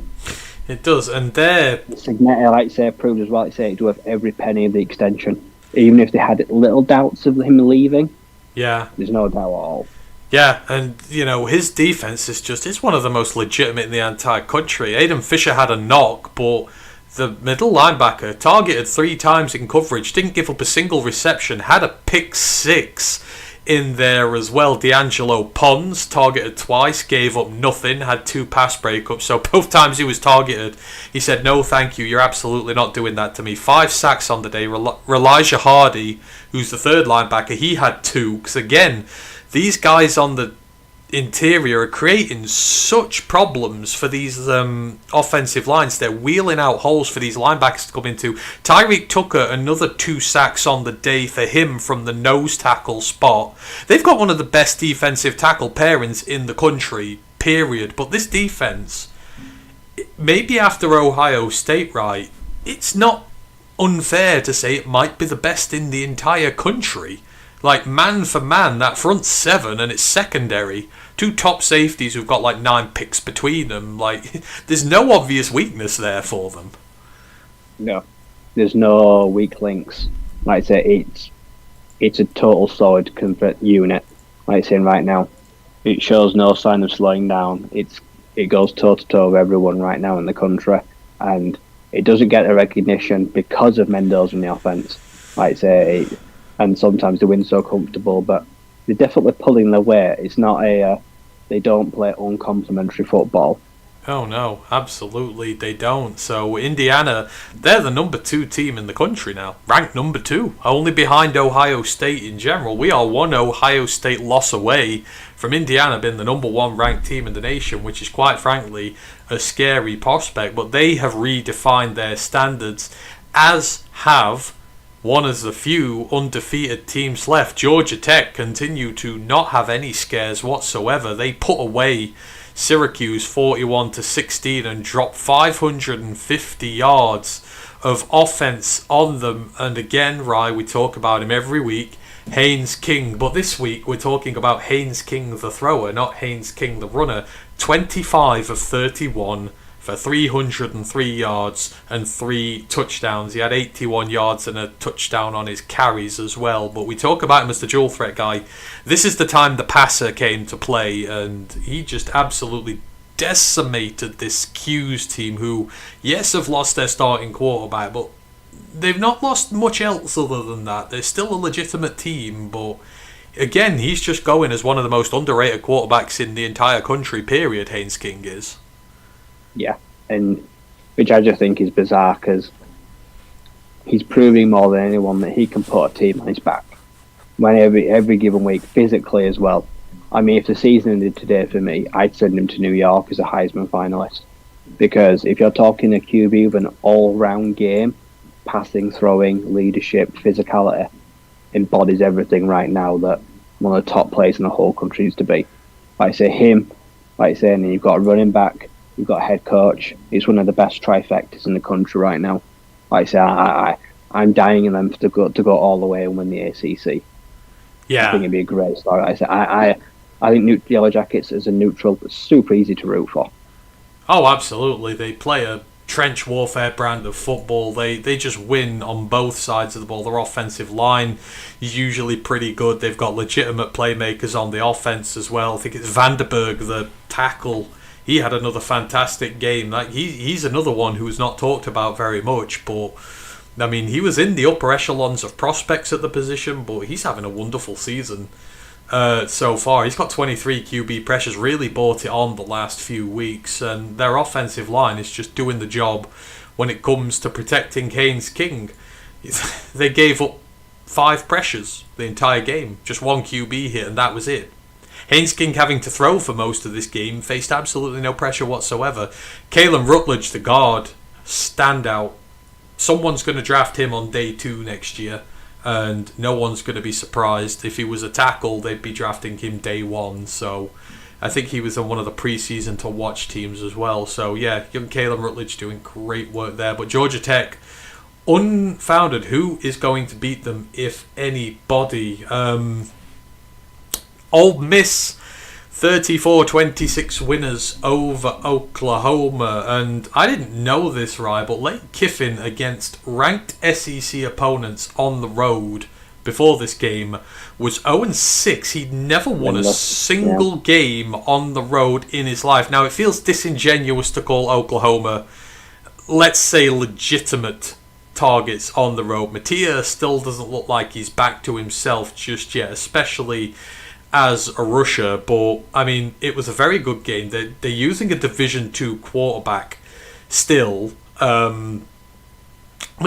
Speaker 1: It does, and they're...
Speaker 2: Signetti, like I say, proved as well. Like I say, it's worth every penny of the extension. Even if they had little doubts of him leaving, there's no doubt at all.
Speaker 1: Yeah, and, his defense is it's one of the most legitimate in the entire country. Aiden Fisher had a knock, but the middle linebacker targeted 3 times in coverage, didn't give up a single reception, had a pick 6 in there as well. D'Angelo Pons targeted twice, gave up nothing, had 2 pass breakups. So both times he was targeted, he said, "No, thank you. You're absolutely not doing that to me." 5 sacks on the day. Elijah Hardy, who's the 3rd linebacker, he had 2. Because again, these guys on the interior are creating such problems for these offensive lines. They're wheeling out holes for these linebackers to come into. Tyreek Tucker, another 2 sacks on the day for him from the nose tackle spot. They've got one of the best defensive tackle pairings in the country, period. But this defense, maybe after Ohio State, right, it's not unfair to say it might be the best in the entire country. Like, man for man, that front 7 and its secondary, 2 top safeties who've got 9 picks between them. There's no obvious weakness there for them.
Speaker 2: No, there's no weak links. Like I say, it's a total solid unit. Like I say, right now, it shows no sign of slowing down. It goes toe to toe with everyone right now in the country, and it doesn't get the recognition because of Mendoza in the offense. Like I say. And sometimes they win so comfortable, but they're definitely pulling their weight. It's not they don't play uncomplimentary football.
Speaker 1: Oh no, absolutely they don't. So Indiana, they're the number 2 team in the country now, ranked number 2, only behind Ohio State in general. We are 1 Ohio State loss away from Indiana being the number 1 ranked team in the nation, which is quite frankly a scary prospect. But they have redefined their standards, as have one of the few undefeated teams left. Georgia Tech continue to not have any scares whatsoever. They put away Syracuse 41-16 and dropped 550 yards of offense on them. And again, Rye, we talk about him every week, Haynes King. But this week we're talking about Haynes King the thrower, not Haynes King the runner. 25 of 31 for 303 yards and 3 touchdowns. He had 81 yards and a touchdown on his carries as well. But we talk about him as the dual threat guy. This is the time the passer came to play, and he just absolutely decimated this Q's team, who, yes, have lost their starting quarterback, but they've not lost much else other than that. They're still a legitimate team, but again, he's just going as one of the most underrated quarterbacks in the entire country, period, Haynes King is.
Speaker 2: Yeah, and which I just think is bizarre, because he's proving more than anyone that he can put a team on his back. when every given week, physically as well. I mean, if the season ended today for me, I'd send him to New York as a Heisman finalist. Because if you're talking a QB with an all-round game, passing, throwing, leadership, physicality, embodies everything right now that one of the top players in the whole country needs to be. Like I say, him, like I say, and then you've got a running back, you've got a head coach. He's one of the best trifectas in the country right now. Like I say, I'm dying in them to go all the way and win the ACC.
Speaker 1: Yeah,
Speaker 2: I think it'd be a great story. Like I say, I think Yellow Jackets as a neutral is super easy to root for.
Speaker 1: Oh, absolutely. They play a trench warfare brand of football. They just win on both sides of the ball. Their offensive line is usually pretty good. They've got legitimate playmakers on the offense as well. I think it's Vanderberg, the tackle. He had another fantastic game. Like he's another one who's not talked about very much, but I mean, he was in the upper echelons of prospects at the position, but he's having a wonderful season so far. He's got 23 QB pressures, really brought it on the last few weeks, and their offensive line is just doing the job when it comes to protecting Haynes King. They gave up 5 pressures the entire game, just 1 QB hit, and that was it. Haynes King, having to throw for most of this game, faced absolutely no pressure whatsoever. Kalen Rutledge, the guard, standout. Someone's going to draft him on day 2 next year, and no one's going to be surprised. If he was a tackle, they'd be drafting him day 1. So I think he was on one of the preseason to watch teams as well. So yeah, young Kalen Rutledge doing great work there. But Georgia Tech, unfounded. Who is going to beat them, if anybody? Ole Miss 34-26 winners over Oklahoma, and I didn't know this, right, but Lane Kiffin against ranked SEC opponents on the road before this game was 0-6. He'd never won a single game on the road in his life. Now, it feels disingenuous to call Oklahoma, let's say, legitimate targets on the road. Mattia still doesn't look like he's back to himself just yet, especially as a rusher, but I mean, it was a very good game. They're using a Division II quarterback still, but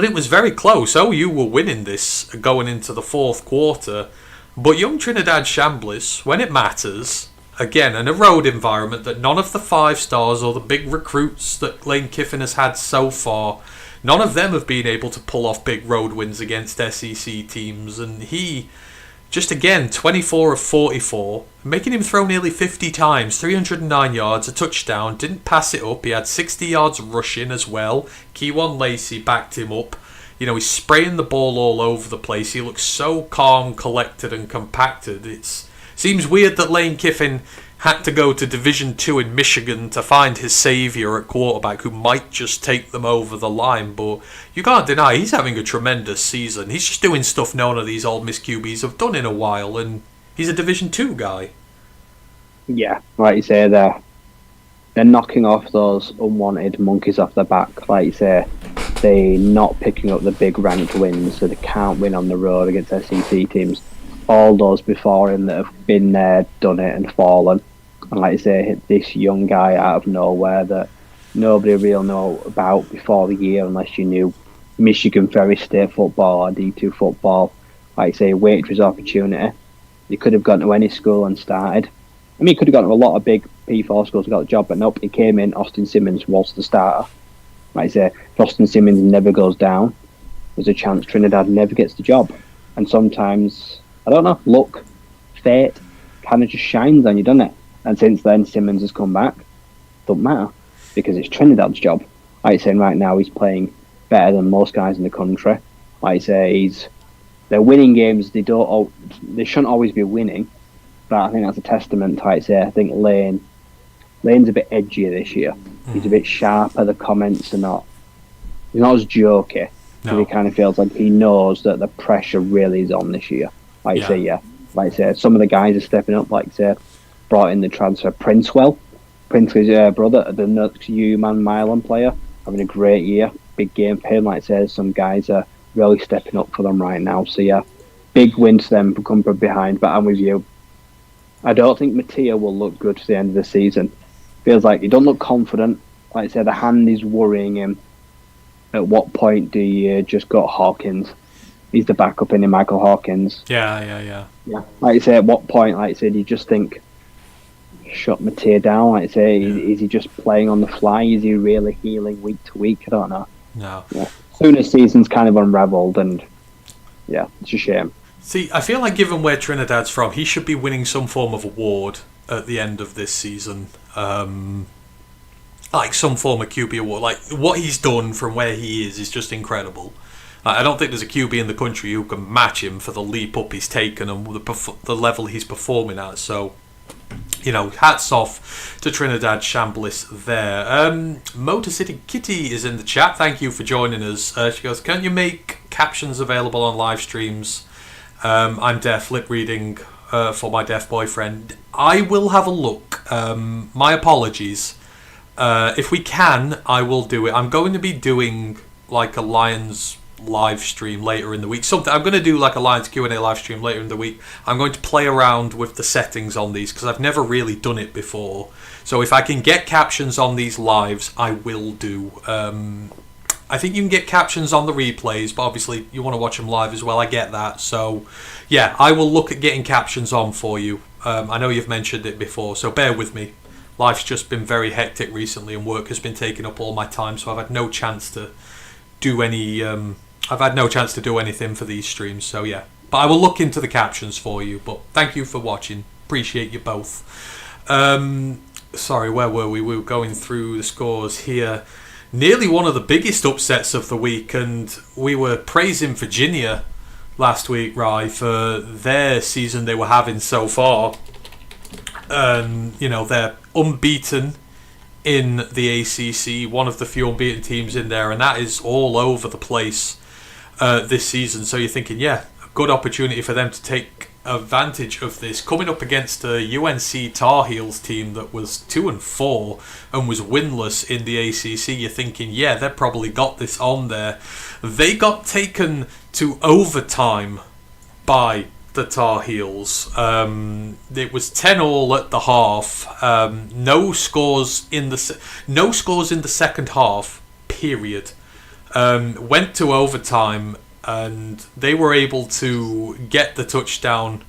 Speaker 1: it was very close. OU were winning this going into the 4th quarter, but young Trinidad Chambliss, when it matters, again, in a road environment that none of the 5 stars or the big recruits that Lane Kiffin has had so far, none of them have been able to pull off big road wins against SEC teams, and he just again, 24 of 44, making him throw nearly 50 times, 309 yards, a touchdown, didn't pass it up. He had 60 yards rushing as well. Keywan Lacey backed him up. You know, he's spraying the ball all over the place. He looks so calm, collected, and compacted. It seems weird that Lane Kiffin had to go to Division II in Michigan to find his saviour at quarterback who might just take them over the line, but you can't deny he's having a tremendous season. He's just doing stuff none of these Ole Miss QBs have done in a while, and he's a Division II guy.
Speaker 2: Yeah, like you say, they're knocking off those unwanted monkeys off their back. Like you say, they're not picking up the big ranked wins, so they can't win on the road against SEC teams. All those before him that have been there, done it, and fallen. And like I say, this young guy out of nowhere that nobody really know about before the year unless you knew Michigan Ferry State football or D2 football. Like I say, waited for his opportunity. He could have gone to any school and started. I mean, he could have gone to a lot of big P4 schools and got the job, but nope, he came in, Austin Simmons was the starter. Like I say, if Austin Simmons never goes down, there's a chance Trinidad never gets the job. And sometimes, I don't know, luck, fate, kind of just shines on you, doesn't it? And since then, Simmons has come back. Don't matter, because it's Trinidad's job. Like I say, right now, he's playing better than most guys in the country. Like I say, they're winning games. They shouldn't always be winning, but I think that's a testament to, like I say, I think Lane's a bit edgier this year. He's a bit sharper. The comments are not. He's not as jokey. No. He kind of feels like he knows that the pressure really is on this year. Like I say, yeah. Like I say, some of the guys are stepping up. Like I say, brought in the transfer Princewell's brother, the next U-Man Milan player, having a great year. Big game for him. Like I say, some guys are really stepping up for them right now. So yeah, big win to them come from behind. But I'm with you. I don't think Mattia will look good to the end of the season. Feels like he don't look confident. Like I said, the hand is worrying him. At what point do you just go Hawkins? he's the backup in Michael Hawkins.
Speaker 1: Yeah.
Speaker 2: Like I say, at what point, like I said, you just think, shut Mattia down. Like I say, is he just playing on the fly? Is he really healing week to week? I don't know.
Speaker 1: No.
Speaker 2: Yeah. Soon as season's kind of unravelled, and yeah, it's a shame.
Speaker 1: See, I feel like given where Trinidad's from, he should be winning some form of award at the end of this season. Like some form of QB award. Like, what he's done from where he is just incredible. I don't think there's a QB in the country who can match him for the leap up he's taken and the level he's performing at. So, hats off to Trinidad Chambliss there. Motor City Kitty is in the chat. Thank you for joining us. She goes, "Can you make captions available on live streams? I'm deaf, lip reading for my deaf boyfriend. I will have a look. My apologies. If we can, I will do it. I'm going to be doing like a Lions live stream later in the week. I'm going to do like a Lions Q&A live stream later in the week. I'm going to play around with the settings on these because I've never really done it before. So if I can get captions on these lives, I will do. I think you can get captions on the replays, but obviously you want to watch them live as well. I get that. So yeah, I will look at getting captions on for you. I know you've mentioned it before, so bear with me. Life's just been very hectic recently and work has been taking up all my time, so I've had no chance to do anything for these streams, so yeah. But I will look into the captions for you, but thank you for watching. Appreciate you both. Sorry, where were we? We were going through the scores here. Nearly one of the biggest upsets of the week, and we were praising Virginia last week, Rye, for their season they were having so far. They're unbeaten in the ACC, one of the few unbeaten teams in there, and that is all over the place this season. So you're thinking, yeah, a good opportunity for them to take advantage of this, coming up against a UNC Tar Heels team that was 2-4 and was winless in the ACC. You're thinking, yeah, they've probably got this on there. They got taken to overtime by the Tar Heels. It was 10-all at the half. No scores in the second half. Period. Went to overtime, and they were able to get the touchdown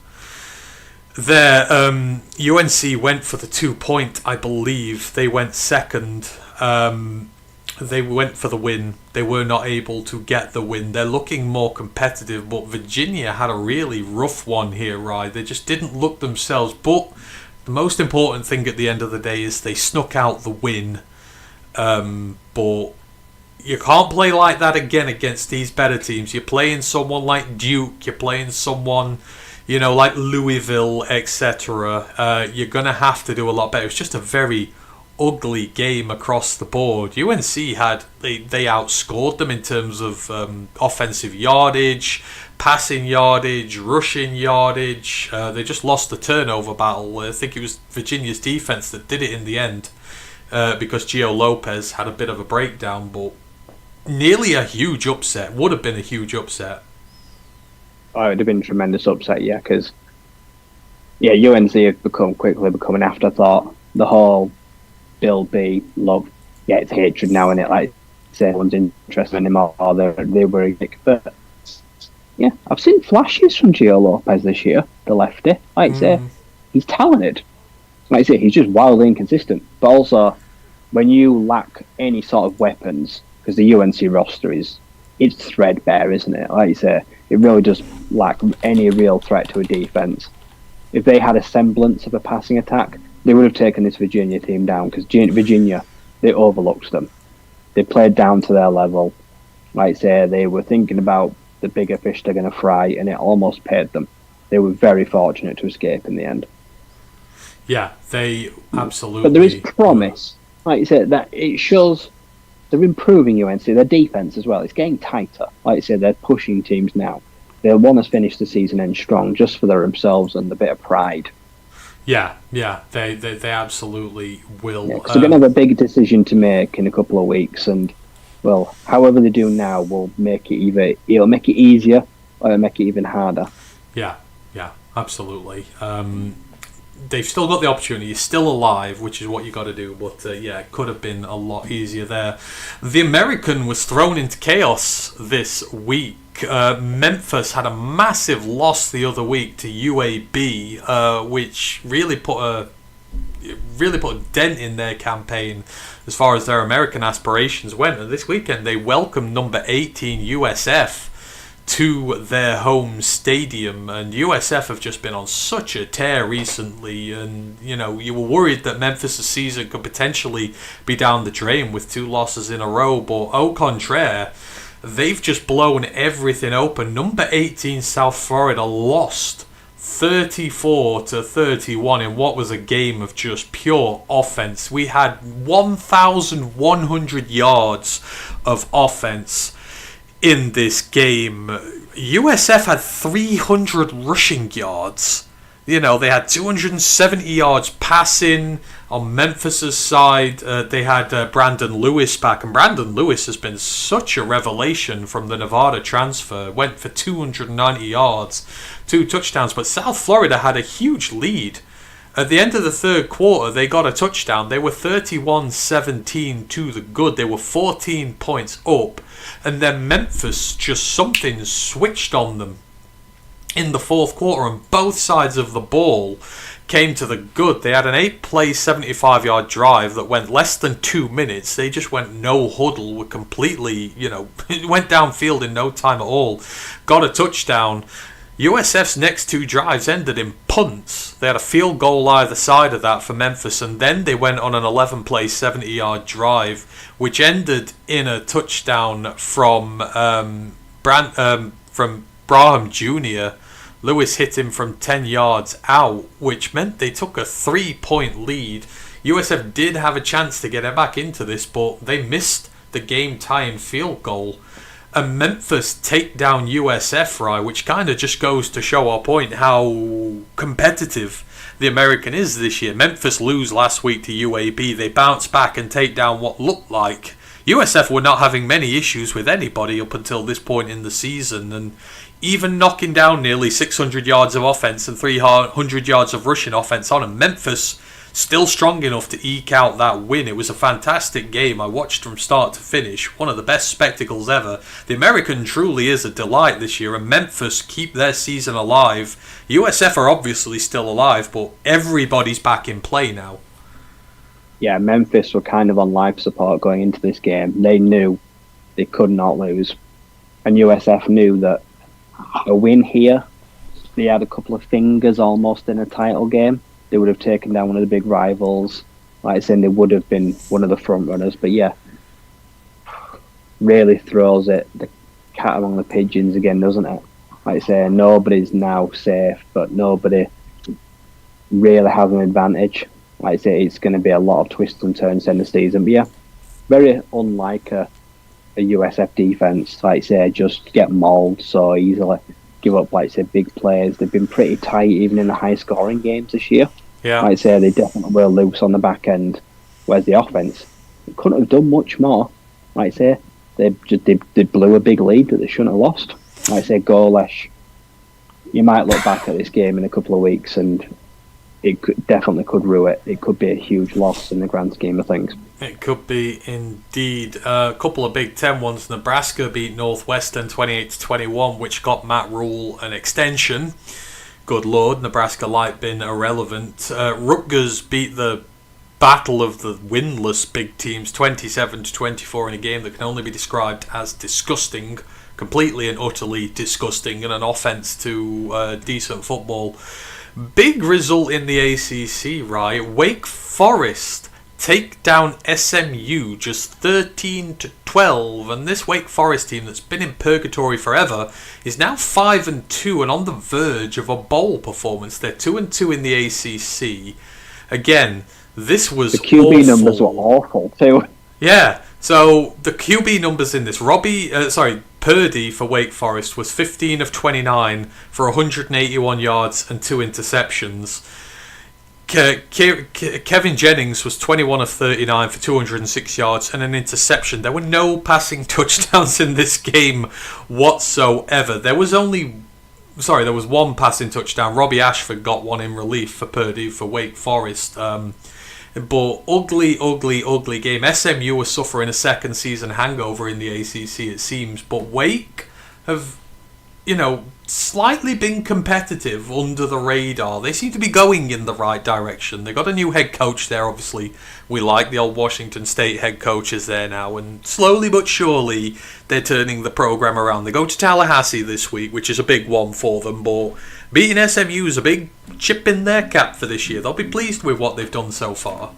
Speaker 1: there. UNC went for the 2-point, I believe. They went second. They went for the win. They were not able to get the win. They're looking more competitive, but Virginia had a really rough one here, right? They just didn't look themselves. But the most important thing at the end of the day is they snuck out the win. But you can't play like that again against these better teams. You're playing someone like Duke. You're playing someone, like Louisville, etc. You're going to have to do a lot better. It's just a very ugly game across the board. UNC they outscored them in terms of offensive yardage, passing yardage, rushing yardage. They just lost the turnover battle. I think it was Virginia's defense that did it in the end because Gio Lopez had a bit of a breakdown, but nearly a huge upset. Would have been a huge upset.
Speaker 2: Oh, it would have been a tremendous upset, yeah, because UNC have quickly become an afterthought. The whole Bill B love, it's hatred now, and it like say no one's interested anymore. They were a dick, but yeah, I've seen flashes from Gio Lopez this year, the lefty. Like I say, he's talented. Like I say, he's just wildly inconsistent. But also, when you lack any sort of weapons, because the UNC roster it's threadbare, isn't it? Like you say, it really does lack any real threat to a defense. If they had a semblance of a passing attack, they would have taken this Virginia team down, because Virginia, they overlooked them. They played down to their level. Like I say, they were thinking about the bigger fish they're going to fry, and it almost paid them. They were very fortunate to escape in the end.
Speaker 1: Yeah, they absolutely...
Speaker 2: But there is promise. Like you said, that it shows they're improving UNC. Their defense as well. It's getting tighter. Like I said, they're pushing teams now. They'll want to finish the season end strong just for themselves and a bit of pride.
Speaker 1: Yeah, they absolutely will.
Speaker 2: Yeah, 'cause they're going to have a big decision to make in a couple of weeks, and well, however they do now will make it it'll make it easier or it'll make it even harder.
Speaker 1: Yeah, absolutely. they've still got the opportunity. You're still alive, which is what you got to do. But yeah, it could have been a lot easier there. The American was thrown into chaos this week. Memphis had a massive loss the other week to UAB, which really put a dent in their campaign as far as their American aspirations went. And this weekend they welcomed number 18 USF to their home stadium, and USF have just been on such a tear recently, and you were worried that Memphis' season could potentially be down the drain with 2 losses in a row, but au contraire, they've just blown everything open. Number 18 South Florida lost 34-31 in what was a game of just pure offense. We had 1,100 yards of offense in this game. USF had 300 rushing yards. They had 270 yards passing. On Memphis' side, they had Brandon Lewis back, and Brandon Lewis has been such a revelation from the Nevada transfer. Went for 290 yards, 2 touchdowns, but South Florida had a huge lead. At the end of the third quarter, they got a touchdown. They were 31-17 to the good. They were 14 points up, and then Memphis, just something switched on them in the fourth quarter, and both sides of the ball came to the good. They had an 8-play, 75-yard drive that went less than 2 minutes. They just went no huddle, were completely, it went downfield in no time at all. Got a touchdown. USF's next 2 drives ended in punts. They had a field goal either side of that for Memphis, and then they went on an 11-play, 70-yard drive, which ended in a touchdown from Braham Jr. Lewis hit him from 10 yards out, which meant they took a 3-point lead. USF did have a chance to get it back into this, but they missed the game-tying field goal. And Memphis take down USF, right, which kind of just goes to show our point how competitive the American is this year. Memphis lose last week to UAB. They bounce back and take down what looked like USF were not having many issues with anybody up until this point in the season, and even knocking down nearly 600 yards of offense and 300 yards of rushing offense on them. Memphis still strong enough to eke out that win. It was a fantastic game. I watched from start to finish. One of the best spectacles ever. The American truly is a delight this year, and Memphis keep their season alive. USF are obviously still alive, but everybody's back in play now.
Speaker 2: Yeah, Memphis were kind of on life support going into this game. They knew they could not lose. And USF knew that a win here, they had a couple of fingers almost in a title game. They would have taken down one of the big rivals. Like I said, they would have been one of the front runners. But yeah, really throws it the cat among the pigeons again, doesn't it? Like I say, nobody's now safe, but nobody really has an advantage. Like I say, it's going to be a lot of twists and turns in the season. But yeah, very unlike a USF defense. Like I say, just get mauled so easily. Give up, like I say, big plays. They've been pretty tight even in the high scoring games this year.
Speaker 1: Yeah.
Speaker 2: Like I say, they definitely were loose on the back end. Whereas the offense, they couldn't have done much more. Like I say, they blew a big lead that they shouldn't have lost. Like I say, goalless. You might look back at this game in a couple of weeks and it definitely could rue it. It could be a huge loss in the grand scheme of things.
Speaker 1: It could be indeed. A couple of Big Ten ones. Nebraska beat Northwestern 28-21, which got Matt Rule an extension. Good Lord, Nebraska light been irrelevant. Rutgers beat the battle of the winless big teams 27-24 in a game that can only be described as disgusting. Completely and utterly disgusting, and an offense to decent football. Big result in the ACC, right? Wake Forest take down SMU just 13-12, and this Wake Forest team that's been in purgatory forever is now 5-2 and on the verge of a bowl performance. They're 2-2 in the ACC. Again, this was
Speaker 2: the QB
Speaker 1: awful.
Speaker 2: Numbers were awful too.
Speaker 1: Yeah, so the QB numbers in this, Purdy for Wake Forest was 15 of 29 for 181 yards and 2 interceptions. Kevin Jennings was 21 of 39 for 206 yards and an interception. There were no passing touchdowns in this game whatsoever. There was only Sorry, there was one passing touchdown. Robbie Ashford got one in relief for Purdue for Wake Forest. But ugly game. SMU was suffering a second season hangover in the ACC, it seems. But Wake have, slightly been competitive under the radar. They seem to be going in the right direction. They got a new head coach there, obviously. We like the old Washington State head coaches there now. And slowly but surely, they're turning the program around. They go to Tallahassee this week, which is a big one for them. But beating SMU is a big chip in their cap for this year. They'll be pleased with what they've done so far.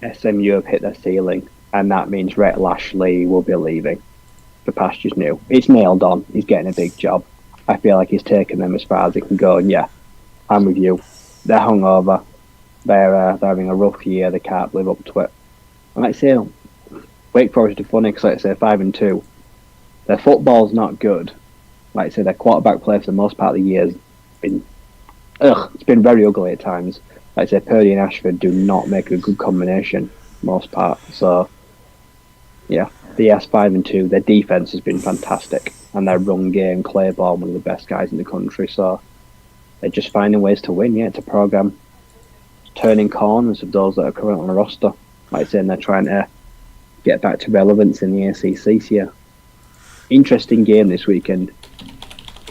Speaker 2: SMU have hit their ceiling, and that means Rhett Lashley will be leaving for pastures new. It's nailed on. He's getting a big job. I feel like he's taken them as far as he can go, and yeah, I'm with you. They're hungover. They're having a rough year. They can't live up to it. And like I say, Wake Forest are funny because, like I say, 5-2. Their football's not good. Like I say, their quarterback play for the most part of the year has been, it's been very ugly at times. Like I say, Purdy and Ashford do not make a good combination most part. So, yeah, the S5-2, their defense has been fantastic, and their run game, Claiborne, one of the best guys in the country. So they're just finding ways to win. Yeah, it's a program turning corners of those that are currently on the roster. Like I say, they're trying to get back to relevance in the ACC. So yeah, interesting game this weekend.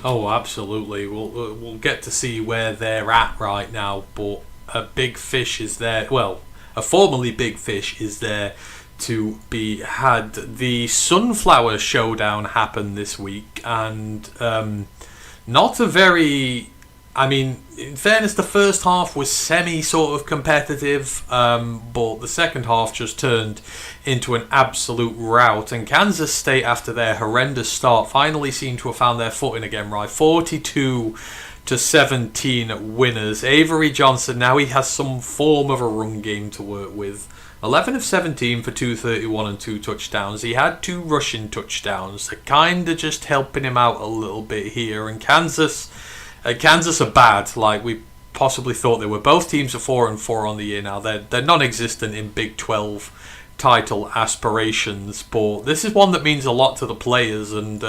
Speaker 1: Oh, absolutely. We'll get to see where they're at right now, but a big fish is there. Well, a formerly big fish is there to be had. The Sunflower Showdown happened this week, and not a very... I mean, in fairness, the first half was sort of competitive, but the second half just turned into an absolute rout. And Kansas State, after their horrendous start, finally seemed to have found their footing again, right? 42-17 winners. Avery Johnson, now he has some form of a run game to work with. 11 of 17 for 231 and 2 touchdowns. He had 2 rushing touchdowns. They're kind of just helping him out a little bit here. And Kansas are bad, like we possibly thought they were. Both teams are 4-4 on the year now. They're non-existent in Big 12 title aspirations, but this is one that means a lot to the players, and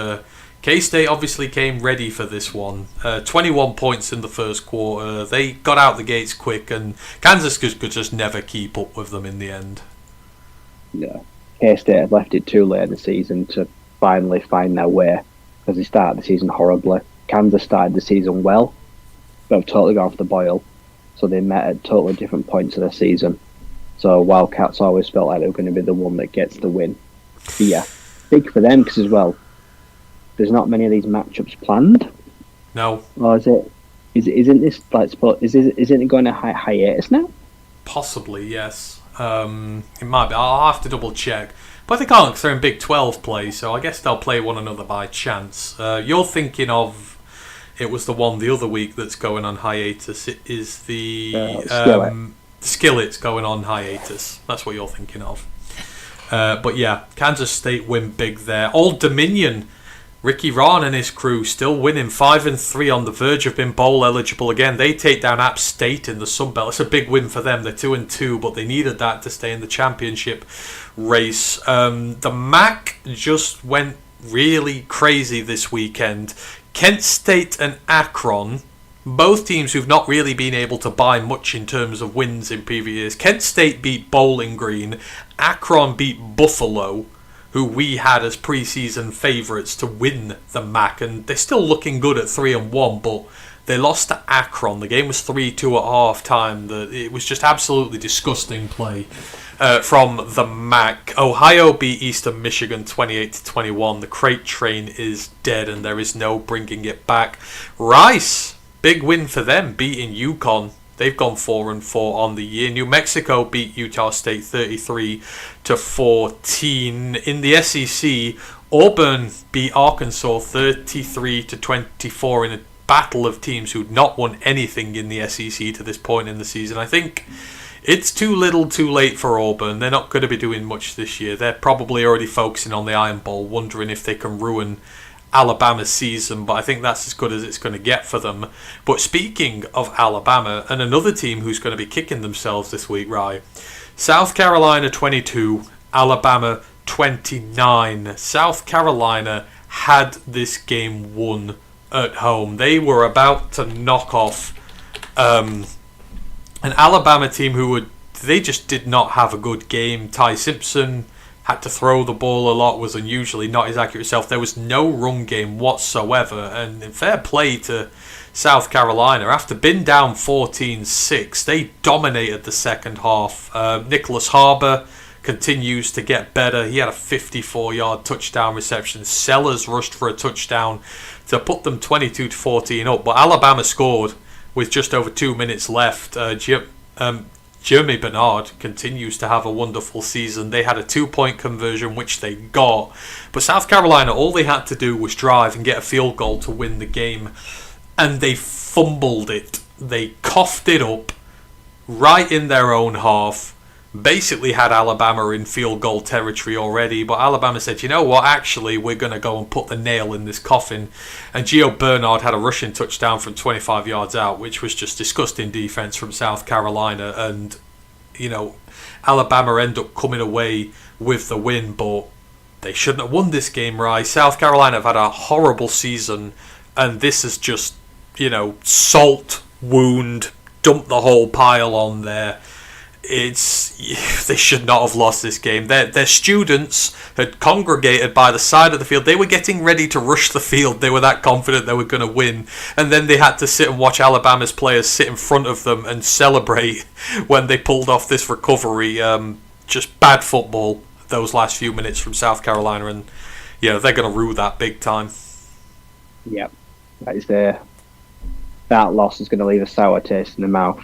Speaker 1: K-State obviously came ready for this one. 21 points in the first quarter. They got out the gates quick, and Kansas could just never keep up with them in the end.
Speaker 2: Yeah, K-State had left it too late in the season to finally find their way, because they started the season horribly. Kansas started the season well, but have totally gone off the boil. So they met at totally different points of the season. So Wildcats always felt like they were going to be the one that gets the win. But yeah, big for them because as well, there's not many of these matchups planned.
Speaker 1: No.
Speaker 2: Or is it? Isn't this like isn't it going to hiatus now?
Speaker 1: Possibly, yes. It might be. I'll have to double check. But they can't because they're in Big 12 play, so I guess they'll play one another by chance. You're thinking of... It was the one the other week that's going on hiatus. It is the Skillet's going on hiatus. That's what you're thinking of. But yeah, Kansas State win big there. Old Dominion, Ricky Rahn and his crew still winning 5-3 on the verge of being bowl eligible again. They take down App State in the Sun Belt. It's a big win for them. They're 2-2, but they needed that to stay in the championship race. The MAC just went really crazy this weekend. Kent State and Akron, both teams who've not really been able to buy much in terms of wins in previous years. Kent State beat Bowling Green. Akron beat Buffalo, who we had as preseason favourites to win the MAC, and they're still looking good at 3-1, but they lost to Akron. The game was 3-2 at half time. It was just absolutely disgusting play from the MAC. Ohio beat Eastern Michigan 28-21. The crate train is dead, and there is no bringing it back. Rice, big win for them, beating UConn. They've gone 4-4 on the year. New Mexico beat Utah State 33-14. In the SEC, Auburn beat Arkansas 33-24 in a battle of teams who'd not won anything in the SEC to this point in the season. I think it's too little too late for Auburn. They're not going to be doing much this year. They're probably already focusing on the Iron Bowl, wondering if they can ruin Alabama's season, but I think that's as good as it's going to get for them. But speaking of Alabama, and another team who's going to be kicking themselves this week, right? South Carolina 22, Alabama 29. South Carolina had this game won at home. They were about to knock off an Alabama team they just did not have a good game. Ty Simpson had to throw the ball a lot, was unusually not his accurate self. There was no run game whatsoever, and in fair play to South Carolina, after being down 14-6, they dominated the second half. Nicholas Harbour continues to get better. He had a 54-yard touchdown reception. Sellers rushed for a touchdown to put them 22-14 up, but Alabama scored with just over 2 minutes left. Jeremy Bernard continues to have a wonderful season. They had a 2-point conversion, which they got. But South Carolina, all they had to do was drive and get a field goal to win the game. And they fumbled it. They coughed it up right in their own half. Basically had Alabama in field goal territory already. But Alabama said, you know what, actually, we're going to go and put the nail in this coffin. And Gio Bernard had a rushing touchdown from 25 yards out, which was just disgusting defense from South Carolina. And, Alabama end up coming away with the win, but they shouldn't have won this game, right? South Carolina have had a horrible season, and this is just, salt wound, dump the whole pile on there. They should not have lost this game. Their students had congregated by the side of the field. They were getting ready to rush the field. They were that confident they were going to win. And then they had to sit and watch Alabama's players sit in front of them and celebrate when they pulled off this recovery. Just bad football, those last few minutes from South Carolina. And, they're going to rue that big time.
Speaker 2: Yep. That loss is going to leave a sour taste in the mouth.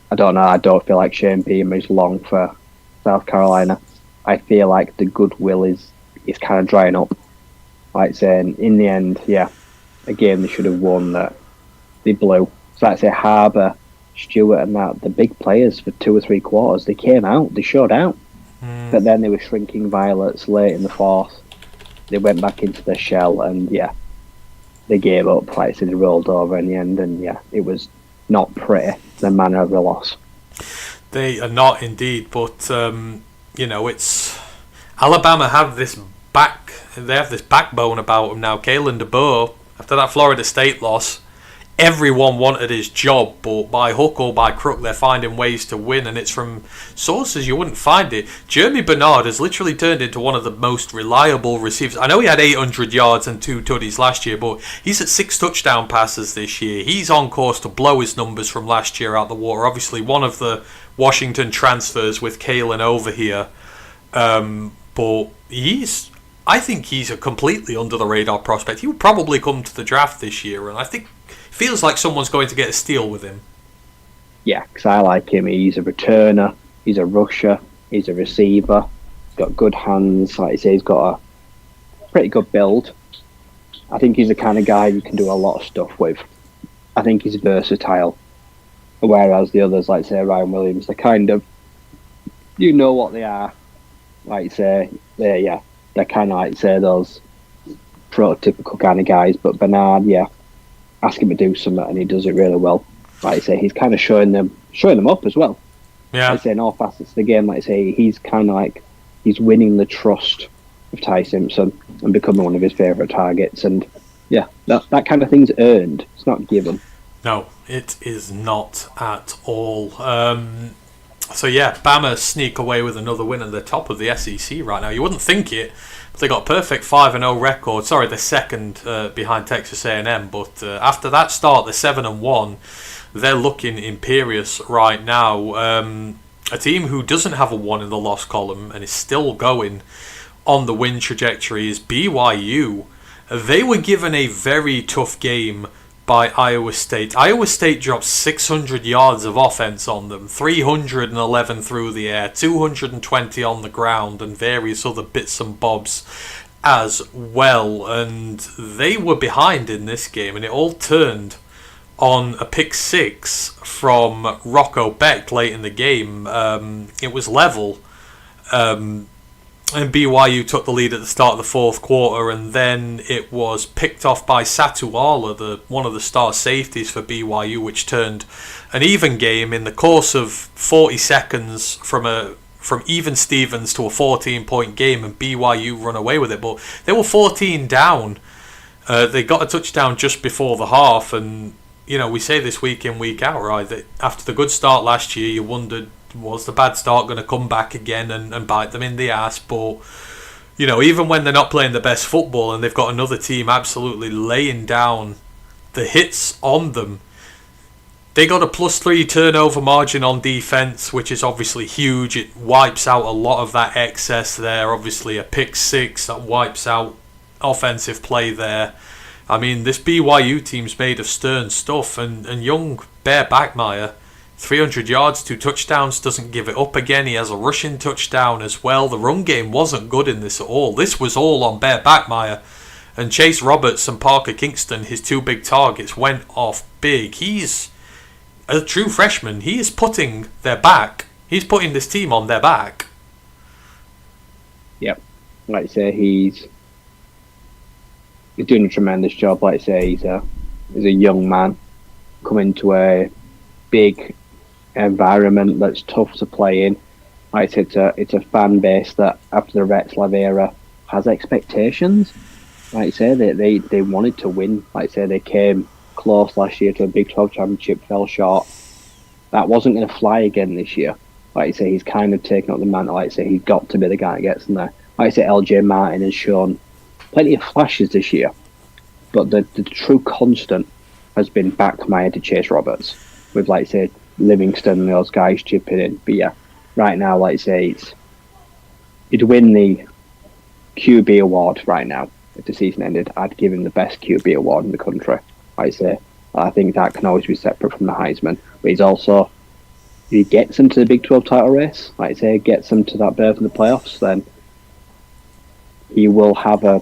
Speaker 2: I don't know. I don't feel like Shane Beamer is long for South Carolina. I feel like the goodwill is kind of drying up. Like saying, in the end, a game they should have won that they blew. So like say Harbour, Stewart, and that the big players for 2 or 3 quarters, they came out, they showed out. But then they were shrinking violets late in the fourth. They went back into their shell, and they gave up. Like I said, they rolled over in the end, and it was not pretty, the manner of the loss.
Speaker 1: They are not indeed, but it's Alabama have this backbone about them now. Kalen DeBoer, after that Florida State loss, everyone wanted his job, but by hook or by crook, they're finding ways to win, and it's from sources you wouldn't find it. Jeremy Bernard has literally turned into one of the most reliable receivers. I know he had 800 yards and 2 tutties last year, but he's at 6 touchdown passes this year. He's on course to blow his numbers from last year out the water. Obviously, one of the Washington transfers with Kalen over here, but I think he's a completely under the radar prospect. He would probably come to the draft this year, and I think feels like someone's going to get a steal with him.
Speaker 2: Yeah, because I like him. He's a returner, he's a rusher, he's a receiver, he's got good hands. Like I say, he's got a pretty good build. I think he's the kind of guy you can do a lot of stuff with. I think he's versatile. Whereas the others, like say Ryan Williams, they're kind of, what they are. Like say, they're kind of like say those prototypical kind of guys. But Bernard, ask him to do something and he does it really well. Like I say, he's kind of showing them up as well.
Speaker 1: Yeah.
Speaker 2: Like I say, in all facets of the game, like I say, he's kind of like, he's winning the trust of Ty Simpson and becoming one of his favourite targets. And that kind of thing's earned. It's not given.
Speaker 1: No, it is not at all. Bama sneak away with another win at the top of the SEC right now. You wouldn't think it. They got a perfect 5-0 record. Sorry, they're second behind Texas A&M. But after that start, they're 7-1. They're looking imperious right now. A team who doesn't have a 1 in the loss column and is still going on the win trajectory is BYU. They were given a very tough game by Iowa State. Iowa State dropped 600 yards of offense on them, 311 through the air, 220 on the ground, and various other bits and bobs as well. And they were behind in this game, and it all turned on a pick 6 from Rocco Beck late in the game. It was level. And BYU took the lead at the start of the fourth quarter, and then it was picked off by Satuala, one of the star safeties for BYU, which turned an even game in the course of 40 seconds from even Stevens to a 14-point game, and BYU run away with it. But they were 14 down They got a touchdown just before the half, and we say this week in, week out, right? That after the good start last year, you wondered, was the bad start going to come back again and bite them in the ass? But even when they're not playing the best football and they've got another team absolutely laying down the hits on them, they got a +3 turnover margin on defense, which is obviously huge. It wipes out a lot of that excess there. Obviously, a pick six that wipes out offensive play there. I mean, this BYU team's made of stern stuff, and young Bear Backmeyer, 300 yards, 2 touchdowns, doesn't give it up again. He has a rushing touchdown as well. The run game wasn't good in this at all. This was all on Bear Backmeyer. And Chase Roberts and Parker Kingston, his 2 big targets, went off big. He's a true freshman. He is putting their back. He's putting this team on their back.
Speaker 2: Yep. Like I say, he's doing a tremendous job. Like I say, he's a young man coming to a big environment that's tough to play in. Like I say, it's a fan base that after the Retzlaff era has expectations. Like I say, they wanted to win. Like I say, they came close last year to a Big 12 championship, fell short. That wasn't going to fly again this year. Like I say, he's kind of taken up the mantle. Like I say, he's got to be the guy that gets in there. Like I say, LJ Martin has shown plenty of flashes this year, but the true constant has been Backmeyer to Chase Roberts, with, like I say, Livingston and those guys chipping in. But yeah, right now, like I say, he'd win the QB award right now. If the season ended, I'd give him the best QB award in the country. Like I say, I think that can always be separate from the Heisman. But he's also, if he gets him to the Big 12 title race, like I say, gets him to that berth in the playoffs, then he'll have a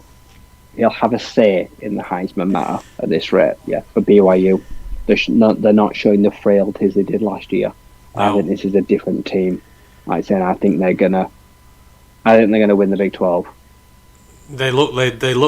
Speaker 2: say in the Heisman matter at this rate. Yeah, for BYU, they're not showing the frailties they did last year. No. I think this is a different team. Like I say, I think they're gonna win the Big 12.
Speaker 1: They look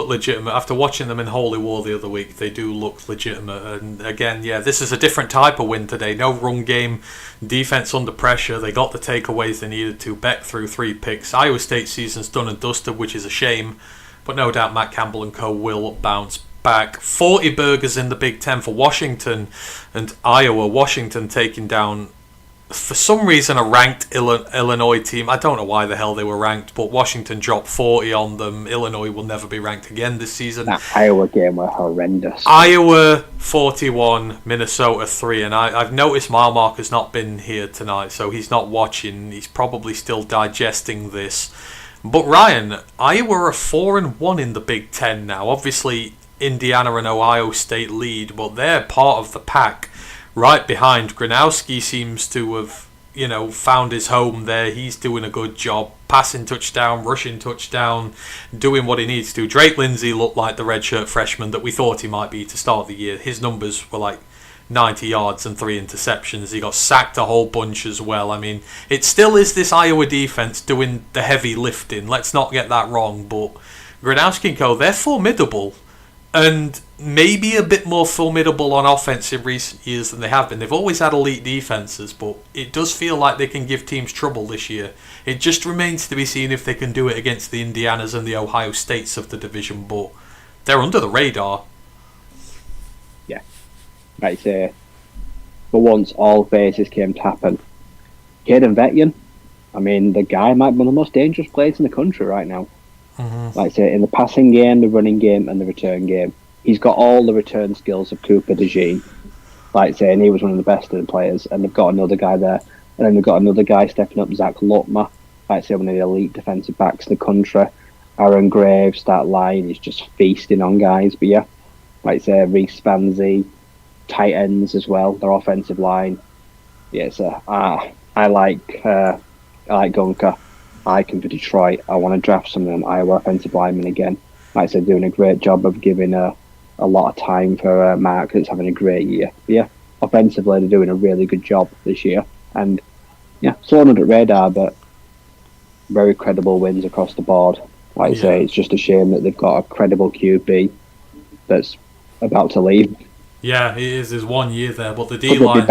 Speaker 1: legitimate. After watching them in Holy War the other week, they do look legitimate. And again, yeah, this is a different type of win today. No run game, defense under pressure. They got the takeaways they needed to. Beck threw 3 picks. Iowa State season's done and dusted, which is a shame. But no doubt Matt Campbell and co will bounce back. 40 burgers in the Big Ten for Washington and Iowa. Washington taking down, for some reason, a ranked Illinois team. I don't know why the hell they were ranked, but Washington dropped 40 on them. Illinois will never be ranked again this season.
Speaker 2: That Iowa game were horrendous.
Speaker 1: Iowa 41, Minnesota 3, and I've noticed Mile Marker's not been here tonight, so he's not watching. He's probably still digesting this. But Ryan, Iowa are 4-1 in the Big Ten now. Obviously, Indiana and Ohio State lead, but they're part of the pack. Right behind, Gronowski seems to have, found his home there. He's doing a good job. Passing touchdown, rushing touchdown, doing what he needs to. Drake Lindsay looked like the redshirt freshman that we thought he might be to start the year. His numbers were like 90 yards and 3 interceptions. He got sacked a whole bunch as well. I mean, it still is this Iowa defense doing the heavy lifting. Let's not get that wrong. But Gronowski and co, they're formidable. And maybe a bit more formidable on offense in recent years than they have been. They've always had elite defenses, but it does feel like they can give teams trouble this year. It just remains to be seen if they can do it against the Indianas and the Ohio States of the division, but they're under the radar.
Speaker 2: Yeah. Like I say, for once, all phases came to happen. Caden Vettian, I mean, the guy might be one of the most dangerous players in the country right now. Mm-hmm. Like I say, in the passing game, the running game, and the return game, he's got all the return skills of Cooper DeJean. Like I say, and he was one of the best of the players. And they've got another guy there, and then they've got another guy stepping up, Zach Lutmer. Like I say, one of the elite defensive backs in the country. Aaron Graves, that line is just feasting on guys. But yeah, like I say, Reese Spanzi, tight ends as well. Their offensive line. Yeah, so I like Gunker. I can for Detroit. I want to draft some of them Iowa offensive linemen again. Like I said, doing a great job of giving a lot of time for Mark, that's having a great year. But yeah, offensively, they're doing a really good job this year. And yeah, still under the radar, but very credible wins across the board. Like I say, it's just a shame that they've got a credible QB that's about to leave.
Speaker 1: Yeah, it is. There's 1 year there, but the D-line...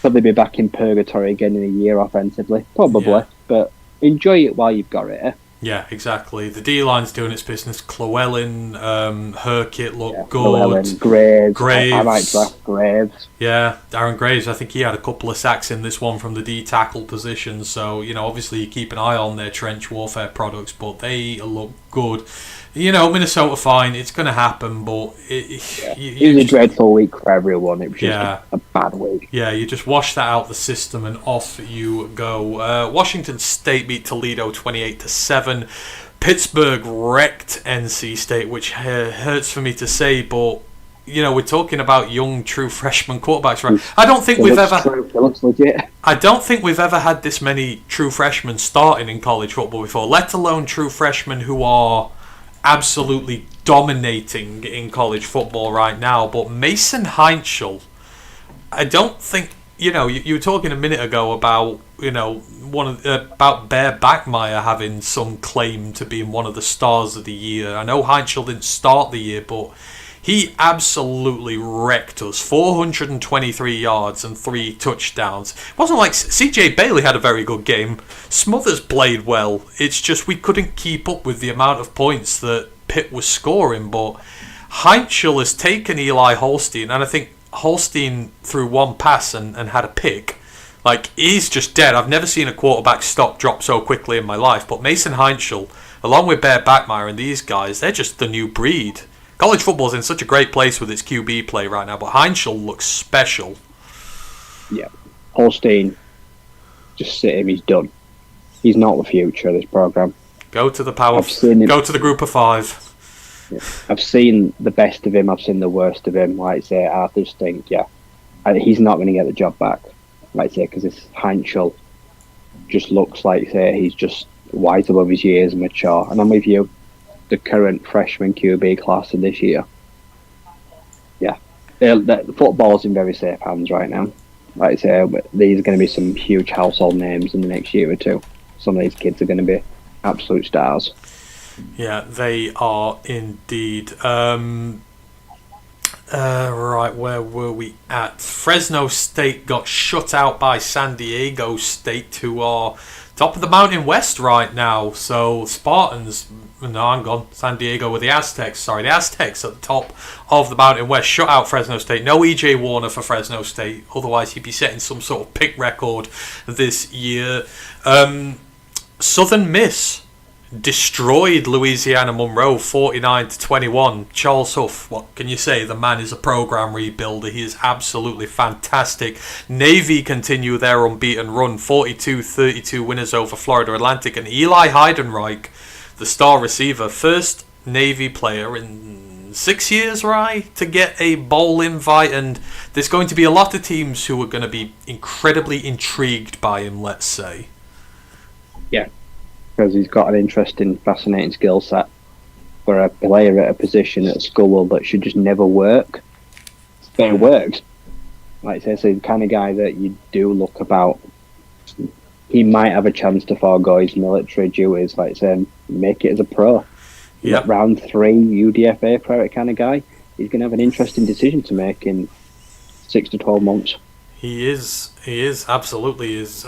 Speaker 2: Could they be back in purgatory again in a year offensively? Probably, but... enjoy it while you've got it.
Speaker 1: Yeah, exactly. The D-line's doing its business. Llewellyn, Herkit look good.
Speaker 2: Llewellyn, Graves. I might
Speaker 1: Graves.
Speaker 2: draft Graves.
Speaker 1: Yeah, Aaron Graves, I think he had a couple of sacks in this one from the D-tackle position. So, obviously you keep an eye on their trench warfare products, but they look good. Minnesota fine, it's going to happen, but
Speaker 2: it was a dreadful week for everyone. It was just a bad week.
Speaker 1: Yeah, you just wash that out the system and off you go. Washington State beat Toledo 28-7. Pittsburgh wrecked NC State, which hurts for me to say, but we're talking about young, true freshman quarterbacks, right? I don't think we've ever.
Speaker 2: It looks legit.
Speaker 1: I don't think we've ever had this many true freshmen starting in college football before, let alone true freshmen who are absolutely dominating in college football right now. But Mason Heinschel, I don't think you were talking a minute ago about about Bear Backmeyer having some claim to being one of the stars of the year. I know Heinschel didn't start the year, but he absolutely wrecked us. 423 yards and 3 touchdowns. It wasn't like CJ Bailey had a very good game. Smothers played well. It's just we couldn't keep up with the amount of points that Pitt was scoring. But Heinschel has taken Eli Holstein, and I think Holstein threw one pass and had a pick. Like, he's just dead. I've never seen a quarterback drop so quickly in my life. But Mason Heinschel, along with Bear Backmeyer and these guys, they're just the new breed. College football is in such a great place with its QB play right now, but Heinschel looks special.
Speaker 2: Yeah. Holstein, just sit him, he's done. He's not the future of this program.
Speaker 1: Go to the power. Go to the group of 5.
Speaker 2: Yeah. I've seen the best of him, I've seen the worst of him. Like I say, I just think, he's not going to get the job back. Like I say, because this Heinschel just looks like, he's just wise above his years and mature. And I'm with you. The current freshman QB class of this year. Yeah. The football's in very safe hands right now. Like I say, these are going to be some huge household names in the next year or two. Some of these kids are going to be absolute stars.
Speaker 1: Yeah, they are indeed. Right, where were we at? Fresno State got shut out by San Diego State, who are top of the Mountain West right now. So Spartans, no, I'm gone. San Diego with the Aztecs. Sorry, the Aztecs at the top of the Mountain West shut out Fresno State. No EJ Warner for Fresno State. Otherwise, he'd be setting some sort of pick record this year. Southern Miss destroyed Louisiana Monroe 49-21. Charles Huff, what can you say? The man is a program rebuilder. He is absolutely fantastic. Navy continue their unbeaten run, 42-32 winners over Florida Atlantic. And Eli Heidenreich, the star receiver, first Navy player in 6 years, right, to get a bowl invite. And there's going to be a lot of teams who are going to be incredibly intrigued by him, let's say.
Speaker 2: Yeah. Because he's got an interesting, fascinating skill set for a player at a position at school that should just never work. But it works. Like I say, it's the kind of guy that you do look about. He might have a chance to forego his military duties, like I say, make it as a pro.
Speaker 1: Yep.
Speaker 2: Round 3 UDFA pro kind of guy. He's going to have an interesting decision to make in 6 to 12 months.
Speaker 1: He is, absolutely is.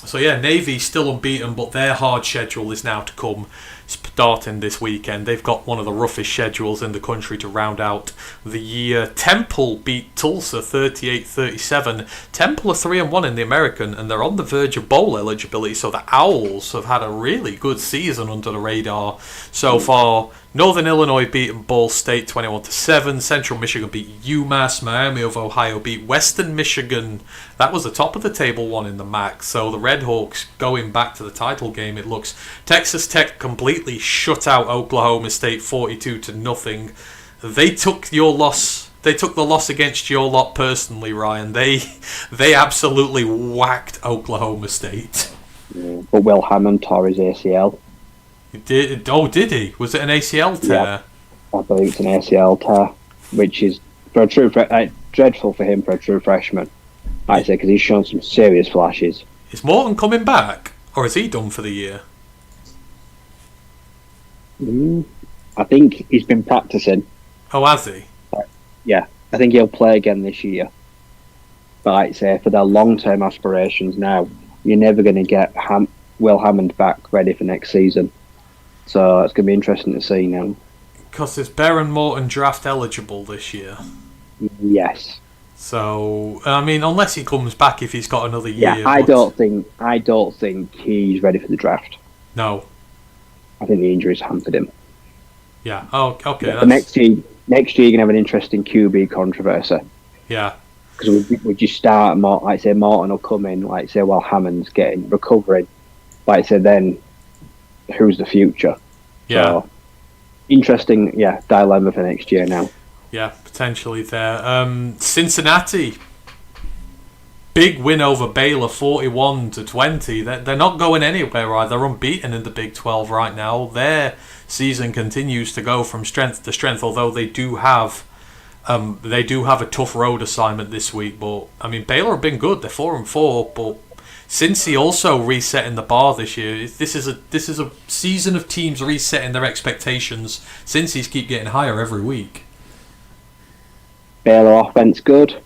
Speaker 1: So yeah, Navy still unbeaten, but their hard schedule is now to come, starting this weekend. They've got one of the roughest schedules in the country to round out the year. Temple beat Tulsa 38-37. Temple are 3-1 in the American, and they're on the verge of bowl eligibility. So the Owls have had a really good season under the radar so far. Northern Illinois beat Ball State 21-7. Central Michigan beat UMass. Miami of Ohio beat Western Michigan. That was the top of the table one in the MAC. So the Red Hawks going back to the title game, it looks. Texas Tech completely shut out Oklahoma State 42-0. They took your loss. They took the loss against your lot personally, Ryan. They absolutely whacked Oklahoma State.
Speaker 2: Yeah, but Will Hammond tore his ACL.
Speaker 1: Did he? Was it an ACL tear?
Speaker 2: Yeah, I believe it's an ACL tear, which is for a true dreadful for him for a true freshman. I say because he's shown some serious flashes.
Speaker 1: Is Morton coming back, or is he done for the year?
Speaker 2: I think he's been practicing.
Speaker 1: Oh, has he?
Speaker 2: Yeah, I think he'll play again this year. But like I say, for their long-term aspirations now, you're never going to get Will Hammond back ready for next season. So it's going to be interesting to see now.
Speaker 1: Because is Baron Morton draft eligible this year?
Speaker 2: Yes.
Speaker 1: So, I mean, unless he comes back if he's got another year.
Speaker 2: Yeah, I don't think he's ready for the draft.
Speaker 1: No.
Speaker 2: I think the injuries hampered him.
Speaker 1: Yeah. Oh, okay.
Speaker 2: Yeah, next year you're going to have an interesting QB controversy.
Speaker 1: Yeah.
Speaker 2: Because would you start, like say, Morton will come in, like say, while Hammond's recovering. Like say, then who's the future?
Speaker 1: Yeah.
Speaker 2: So, interesting, dilemma for next year now.
Speaker 1: Yeah, potentially there. Cincinnati, big win over Baylor, 41-20. They're not going anywhere, right? They're unbeaten in the Big 12 right now. Their season continues to go from strength to strength, although they do have a tough road assignment this week. But I mean, Baylor have been good. They're 4-4, but Cincy also resetting the bar this year. This is a season of teams resetting their expectations. Cincy's keep getting higher every week.
Speaker 2: Baylor offense good,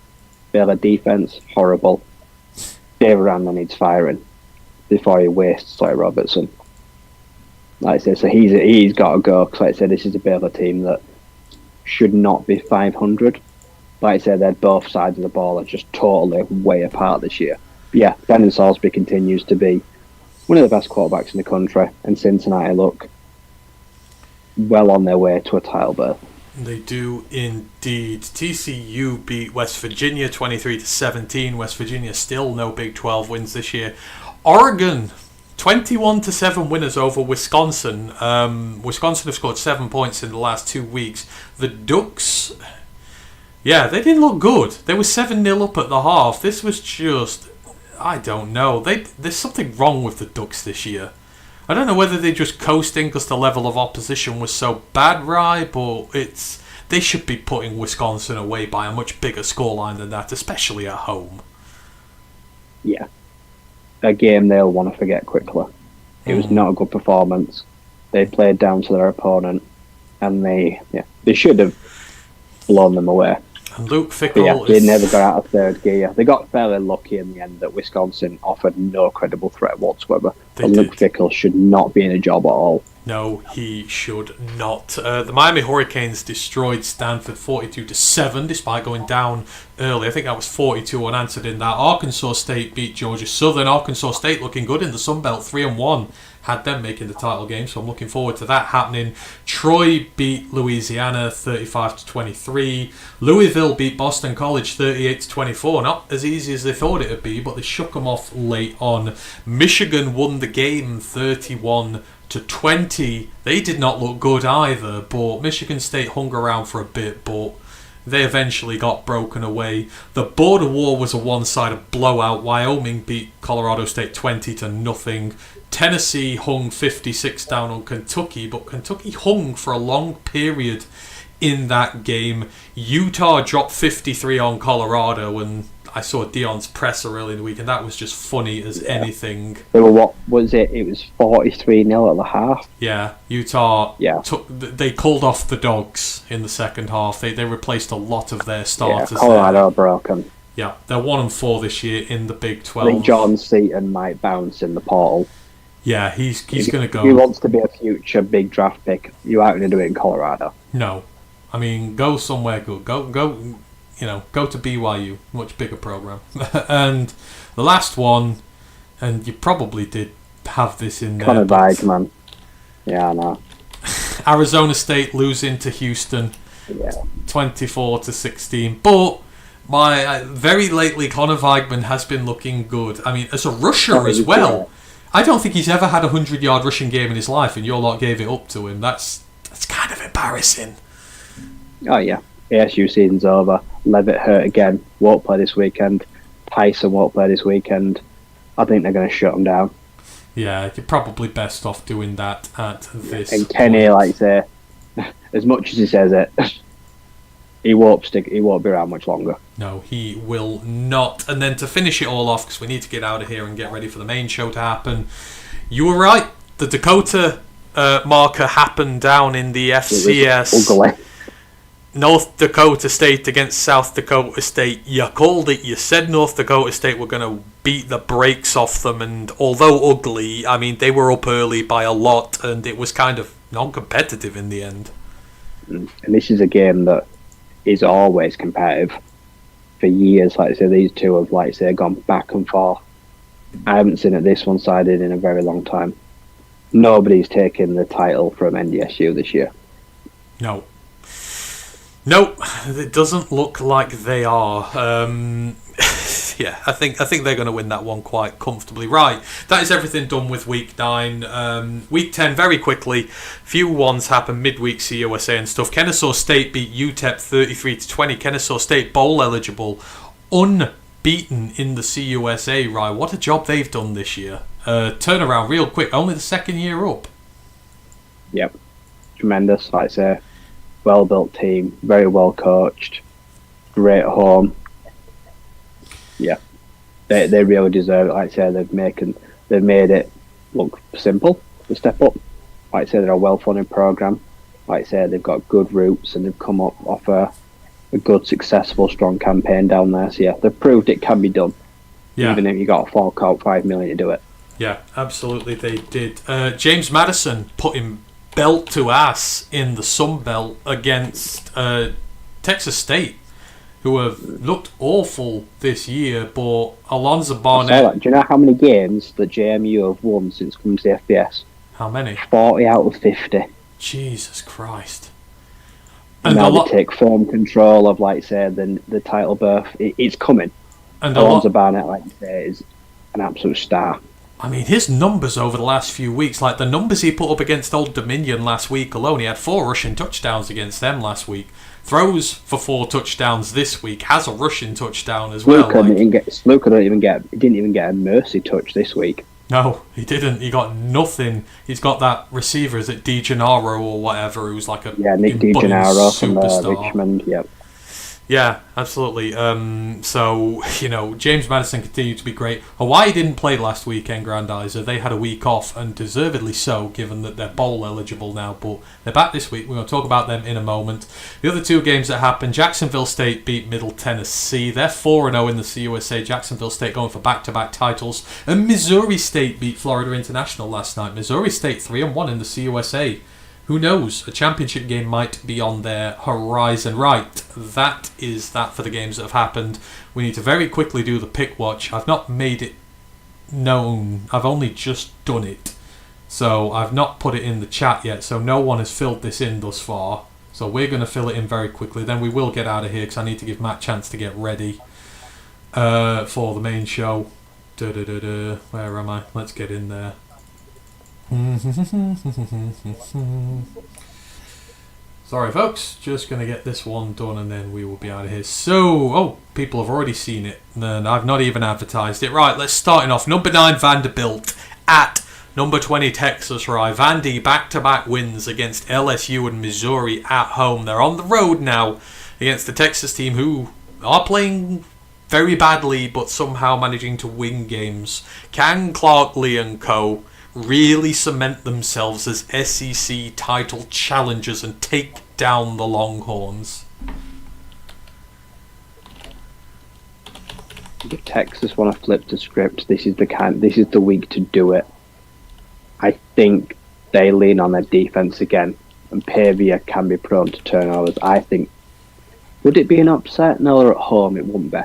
Speaker 2: Baylor defense horrible. David Randall needs firing before he wastes like Robertson. Like I said, so he's got to go. Because like I said, this is a Baylor team that should not be 500. Like I said, they're both sides of the ball are just totally way apart this year. But yeah, Brandon Salisbury continues to be one of the best quarterbacks in the country, and Cincinnati look well on their way to a title berth.
Speaker 1: They do indeed. TCU beat West Virginia 23-17. West Virginia still no Big 12 wins this year. Oregon 21-7 winners over Wisconsin. Wisconsin have scored 7 points in the last 2 weeks. The Ducks, they didn't look good. They were 7-0 up at the half. This was just, I don't know. There's something wrong with the Ducks this year. I don't know whether they're just coasting because the level of opposition was so bad, right? But they should be putting Wisconsin away by a much bigger scoreline than that, especially at home.
Speaker 2: Yeah. A game they'll want to forget quickly. It was not a good performance. They played down to their opponent, and they should have blown them away.
Speaker 1: And Luke Fickell
Speaker 2: they never got out of third gear. They got fairly lucky in the end that Wisconsin offered no credible threat whatsoever. Luke Fickell should not be in a job at all.
Speaker 1: No, he should not. The Miami Hurricanes destroyed Stanford 42-7, despite going down early. I think that was 42 unanswered in that. Arkansas State beat Georgia Southern. Arkansas State looking good in the Sun Belt, 3-1. Had them making the title game, so I'm looking forward to that happening. Troy beat Louisiana 35-23. Louisville beat Boston College 38-24. Not as easy as they thought it would be, but they shook them off late on. Michigan won the game 31-20. They did not look good either, but Michigan State hung around for a bit, but they eventually got broken away. The border war was a one-sided blowout. Wyoming beat Colorado State 20-0. Tennessee hung 56 down on Kentucky, but Kentucky hung for a long period in that game. Utah dropped 53 on Colorado, and I saw Dion's presser early in the week, and that was just funny as anything.
Speaker 2: They were, what was it? It was 43-0 at the half.
Speaker 1: Yeah, Utah they called off the dogs in the second half. They replaced a lot of their starters.
Speaker 2: Yeah, Colorado broken.
Speaker 1: Yeah, they're 1-4 this year in the Big 12.
Speaker 2: I think John Seaton might bounce in the portal.
Speaker 1: Yeah, he's going to go.
Speaker 2: If he wants to be a future big draft pick, you aren't going to do it in Colorado.
Speaker 1: No. I mean, go somewhere good. Go to BYU, much bigger program. And the last one, and you probably did have this in there.
Speaker 2: Connor Weigman. Yeah, I know.
Speaker 1: Arizona State losing to Houston, 24-16. But very lately, Connor Weigman has been looking good. I mean, as a rusher as well. Yeah. I don't think he's ever had a 100-yard rushing game in his life, and your lot gave it up to him. That's kind of embarrassing.
Speaker 2: Oh, yeah. ASU season's over. Levitt hurt again. Won't play this weekend. Tyson won't play this weekend. I think they're going to shut him down.
Speaker 1: Yeah, you're probably best off doing that at this
Speaker 2: And Kenny, like I say, as much as he says it, he won't be around much longer.
Speaker 1: No, he will not. And then to finish it all off, because we need to get out of here and get ready for the main show to happen, you were right. The Dakota marker happened down in the FCS.
Speaker 2: Ugly.
Speaker 1: North Dakota State against South Dakota State. You called it. You said North Dakota State were going to beat the brakes off them, and although ugly, I mean, they were up early by a lot, and it was kind of non-competitive in the end.
Speaker 2: And this is a game that is always competitive. For years, like I say, these two have, like I say, gone back and forth. I haven't seen it this one-sided in a very long time. Nobody's taken the title from NDSU this year.
Speaker 1: No. Nope, it doesn't look like they are. Yeah, I think they're going to win that one quite comfortably. Right, that is everything done with Week 9. Week 10, very quickly. Few ones happen midweek CUSA and stuff. Kennesaw State beat UTEP 33-20. Kennesaw State bowl eligible, unbeaten in the CUSA. Right, what a job they've done this year. Turnaround real quick, only the second year up.
Speaker 2: Yep, tremendous, like I say. Well-built team, very well coached, great at home. Yeah, they really deserve it. Like I say, they've made it look simple to step up. Like I say, they're a well-funded program. Like I say, they've got good roots and they've come up off a good, successful, strong campaign down there. So yeah, they've proved it can be done. Yeah. Even if you got to fork out $5 million to do it.
Speaker 1: Yeah, absolutely, they did. James Madison put him belt to ass in the Sun Belt against Texas State, who have looked awful this year, but Alonzo Barnett...
Speaker 2: Do you know how many games that JMU have won since coming to the FBS?
Speaker 1: How many?
Speaker 2: 40 out of 50.
Speaker 1: Jesus Christ.
Speaker 2: And now they take firm control of, like say, the title berth. It's coming. And Alonzo Barnett, like you say, is an absolute star.
Speaker 1: I mean, his numbers over the last few weeks, like the numbers he put up against Old Dominion last week alone, he had 4 rushing touchdowns against them last week. Throws for 4 touchdowns this week, has a rushing touchdown as well.
Speaker 2: Luca didn't even get a mercy touch this week.
Speaker 1: No, he didn't. He got nothing. He's got that receiver, is it DiGennaro or whatever, who's like a
Speaker 2: Nick DiGennaro from Richmond, yep.
Speaker 1: Yeah, absolutely. So, James Madison continued to be great. Hawaii didn't play last weekend, Grandizer. They had a week off, and deservedly so, given that they're bowl eligible now. But they're back this week. We're going to talk about them in a moment. The other 2 games that happened, Jacksonville State beat Middle Tennessee. They're 4-0 in the CUSA. Jacksonville State going for back-to-back titles. And Missouri State beat Florida International last night. Missouri State 3-1 in the CUSA. Who knows? A championship game might be on their horizon. Right, that is that for the games that have happened. We need to very quickly do the pick watch. I've not made it known. I've only just done it. So I've not put it in the chat yet. So no one has filled this in thus far. So we're going to fill it in very quickly. Then we will get out of here because I need to give Matt a chance to get ready for the main show. Where am I? Let's get in there. Sorry folks, just going to get this one done and then we will be out of here. So, people have already seen it and I've not even advertised it. Right, let's start off. Number 9 Vanderbilt at number 20 Texas. Right, Vandy back-to-back wins against LSU and Missouri at home. They're on the road now against the Texas team who are playing very badly but somehow managing to win games. Can Clark Lee and co. really cement themselves as SEC title challengers and take down the Longhorns?
Speaker 2: If Texas want to flip the script, this is the week to do it. I think they lean on their defense again, and Pavia can be prone to turnovers. I think, would it be an upset? No, they're at home. It wouldn't be.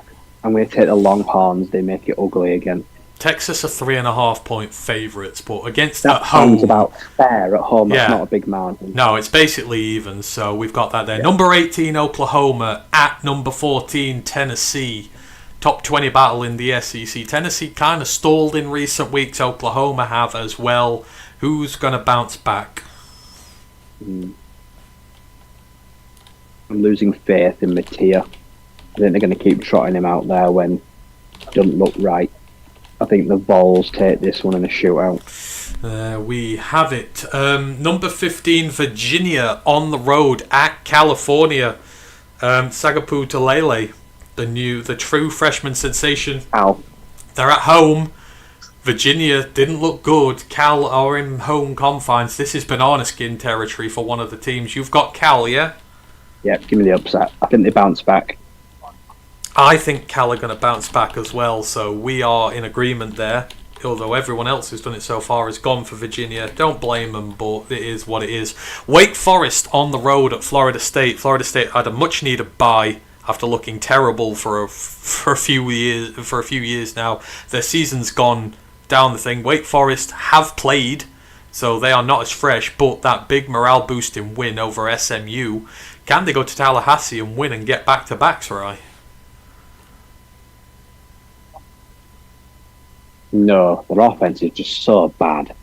Speaker 2: I'm going to take the Longhorns. They make it ugly again.
Speaker 1: Texas are 3.5 point favourites, but against at home.
Speaker 2: That sounds about fair at home. That's not a big margin.
Speaker 1: No, it's basically even, so we've got that there. Yeah. Number 18 Oklahoma at number 14 Tennessee. Top 20 battle in the SEC. Tennessee kind of stalled in recent weeks. Oklahoma have as well. Who's going to bounce back?
Speaker 2: I'm losing faith in Mattia. I think they're going to keep trotting him out there when it doesn't look right. I think the Vols take this one in a shootout.
Speaker 1: We have it. Number 15, Virginia on the road at California. Sagapoo Talele, the true freshman sensation.
Speaker 2: Ow.
Speaker 1: They're at home. Virginia didn't look good. Cal are in home confines. This is banana skin territory for one of the teams. You've got Cal, yeah?
Speaker 2: Yeah, give me the upset. I think they bounce back.
Speaker 1: I think Cal are going to bounce back as well, so we are in agreement there. Although everyone else who's done it so far has gone for Virginia. Don't blame them, but it is what it is. Wake Forest on the road at Florida State. Florida State had a much needed bye after looking terrible for a few years now. Their season's gone down the thing. Wake Forest have played, so they are not as fresh, but that big morale boosting win over SMU. Can they go to Tallahassee and win and get back-to-backs, right?
Speaker 2: No, their offense is just so bad.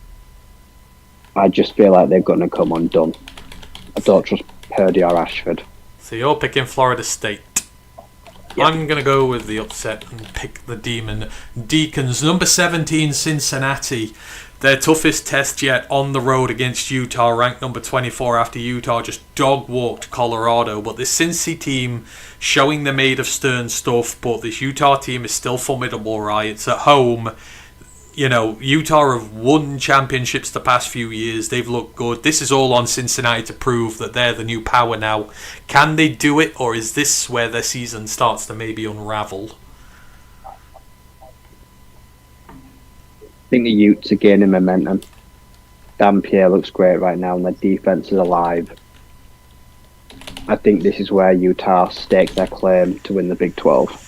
Speaker 2: I just feel like they're going to come undone. I don't trust Purdy or Ashford.
Speaker 1: So you're picking Florida State.
Speaker 2: Yep.
Speaker 1: I'm going to go with the upset and pick the Demon Deacons. Number 17, Cincinnati. Their toughest test yet on the road against Utah, ranked number 24 after Utah just dog-walked Colorado. But this Cincy team showing they're made of stern stuff, but this Utah team is still formidable, right? It's at home. You know, Utah have won championships the past few years. They've looked good. This is all on Cincinnati to prove that they're the new power now. Can they do it, or is this where their season starts to maybe unravel?
Speaker 2: I think the Utes are gaining momentum. Dan Pierre looks great right now, and their defense is alive. I think this is where Utah stake their claim to win the Big 12.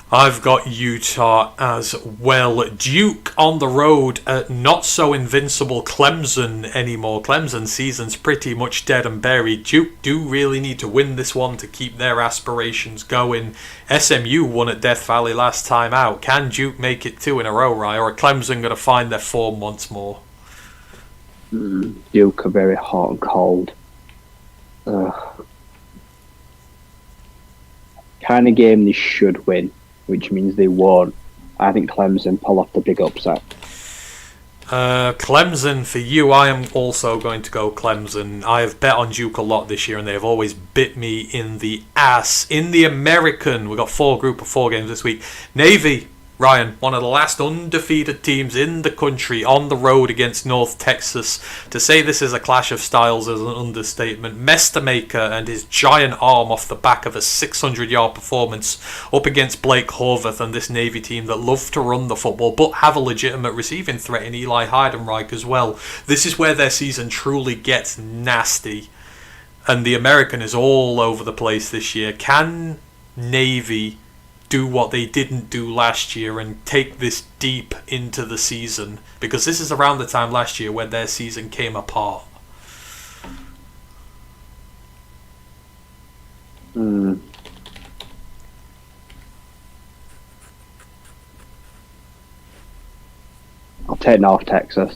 Speaker 1: I've got Utah as well. Duke on the road at not so invincible Clemson anymore. Clemson's season's pretty much dead and buried. Duke do really need to win this one to keep their aspirations going. SMU won at Death Valley last time out. Can Duke make it 2 in a row, right? Or are Clemson going to find their form once more?
Speaker 2: Duke are very hot and cold. Kind of game they should win, which means they won't. I think Clemson pull off the big upset.
Speaker 1: Clemson for you. I am also going to go Clemson. I have bet on Duke a lot this year, and they have always bit me in the ass. In the American, we've got group of 4 games this week. Navy, Ryan, one of the last undefeated teams in the country on the road against North Texas. To say this is a clash of styles is an understatement. Mestamaker and his giant arm off the back of a 600-yard performance up against Blake Horvath and this Navy team that love to run the football but have a legitimate receiving threat in Eli Heidenreich as well. This is where their season truly gets nasty. And the American is all over the place this year. Can Navy do what they didn't do last year and take this deep into the season? Because this is around the time last year where their season came apart.
Speaker 2: I'll take North Texas.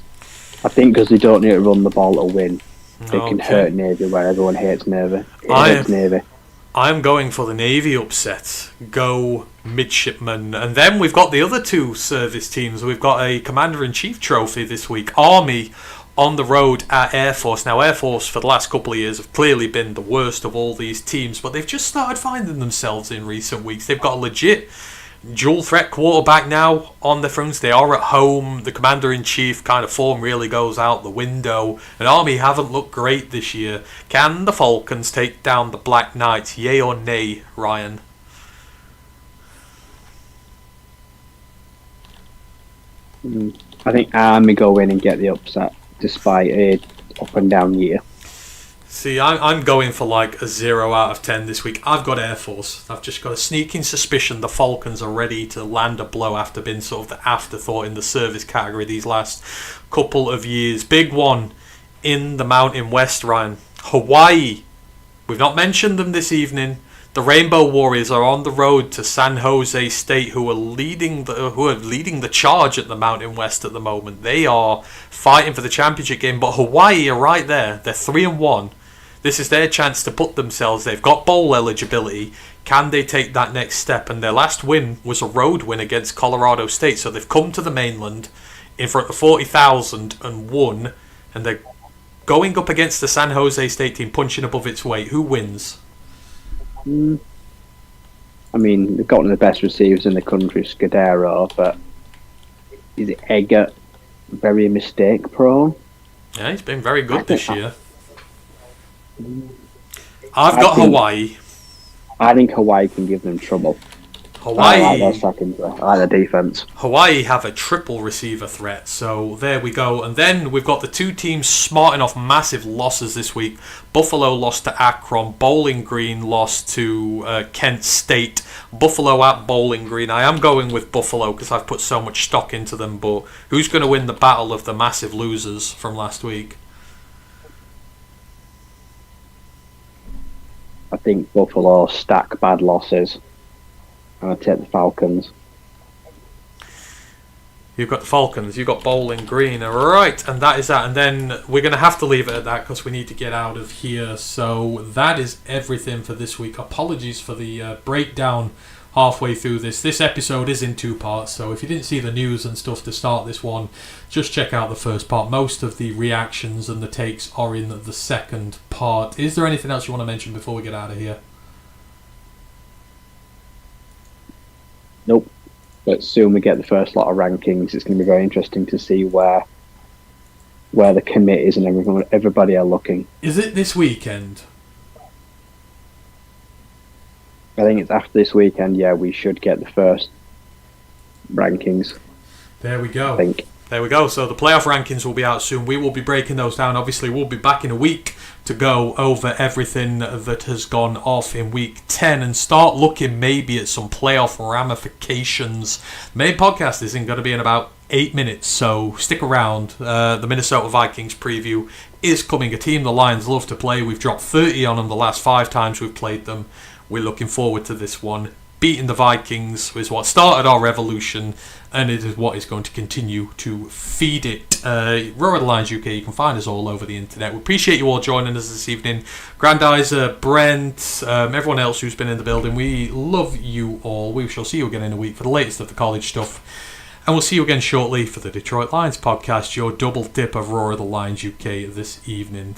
Speaker 2: I think because they don't need to run the ball to win, they can hurt Navy where everyone hates Navy. Navy.
Speaker 1: I'm going for the Navy upset. Go Midshipmen. And then we've got the other 2 service teams. We've got a Commander-in-Chief trophy this week. Army on the road at Air Force. Now, Air Force for the last couple of years have clearly been the worst of all these teams, but they've just started finding themselves in recent weeks. They've got a legit dual threat quarterback now on the fronts. They are at home. The Commander-in-Chief kind of form really goes out the window. And Army haven't looked great this year. Can the Falcons take down the Black Knights? Yay or nay, Ryan?
Speaker 2: I think Army go in and get the upset despite a up and down year.
Speaker 1: See, I'm going for like a 0 out of 10 this week. I've got Air Force. I've just got a sneaking suspicion the Falcons are ready to land a blow after being sort of the afterthought in the service category these last couple of years. Big one in the Mountain West, Ryan. Hawaii. We've not mentioned them this evening. The Rainbow Warriors are on the road to San Jose State, who are leading the charge at the Mountain West at the moment. They are fighting for the championship game, but Hawaii are right there. They're 3-1. This is their chance to put themselves. They've got bowl eligibility. Can they take that next step? And their last win was a road win against Colorado State. So they've come to the mainland in front of 40,000 and won. And they're going up against the San Jose State team, punching above its weight. Who wins?
Speaker 2: I mean, they've got one of the best receivers in the country, Scudero, but is it Eggert very mistake prone?
Speaker 1: Yeah, he's been very good this year. I've got Hawaii.
Speaker 2: I think Hawaii can give them trouble.
Speaker 1: Hawaii.
Speaker 2: I like their defense.
Speaker 1: Hawaii have a triple receiver threat, so there we go. And then we've got the two teams smarting off massive losses this week. Buffalo lost to Akron. Bowling Green lost to Kent State. Buffalo at Bowling Green. I am going with Buffalo because I've put so much stock into them, but who's going to win the battle of the massive losers from last week?
Speaker 2: I think Buffalo stack bad losses. I'll take the Falcons.
Speaker 1: You've got the Falcons, you've got Bowling Green. Alright, and that is that. And then we're going to have to leave it at that because we need to get out of here. So that is everything for this week. Apologies for the breakdown halfway through this. This episode is in 2 parts, so if you didn't see the news and stuff to start this one, just check out the first part. Most of the reactions and the takes are in the second part. Is there anything else you want to mention before we get out of here?
Speaker 2: Nope. But soon we get the first lot of rankings. It's going to be very interesting to see where the commit is and everybody are looking.
Speaker 1: Is it this weekend?
Speaker 2: I think it's after this weekend. Yeah, we should get the first rankings.
Speaker 1: There we go.
Speaker 2: I think.
Speaker 1: There we go. So the playoff rankings will be out soon. We will be breaking those down. Obviously, we'll be back in a week to go over everything that has gone off in week 10 and start looking maybe at some playoff ramifications. The main podcast isn't going to be in about 8 minutes, so stick around. The Minnesota Vikings preview is coming. A team the Lions love to play. We've dropped 30 on them the last 5 times we've played them. We're looking forward to this one. Beating the Vikings is what started our revolution, and it is what is going to continue to feed it. Roar of the Lions UK, you can find us all over the internet. We appreciate you all joining us this evening. Grandizer, Brent, everyone else who's been in the building, we love you all. We shall see you again in a week for the latest of the college stuff. And we'll see you again shortly for the Detroit Lions podcast, your double dip of Roar of the Lions UK this evening.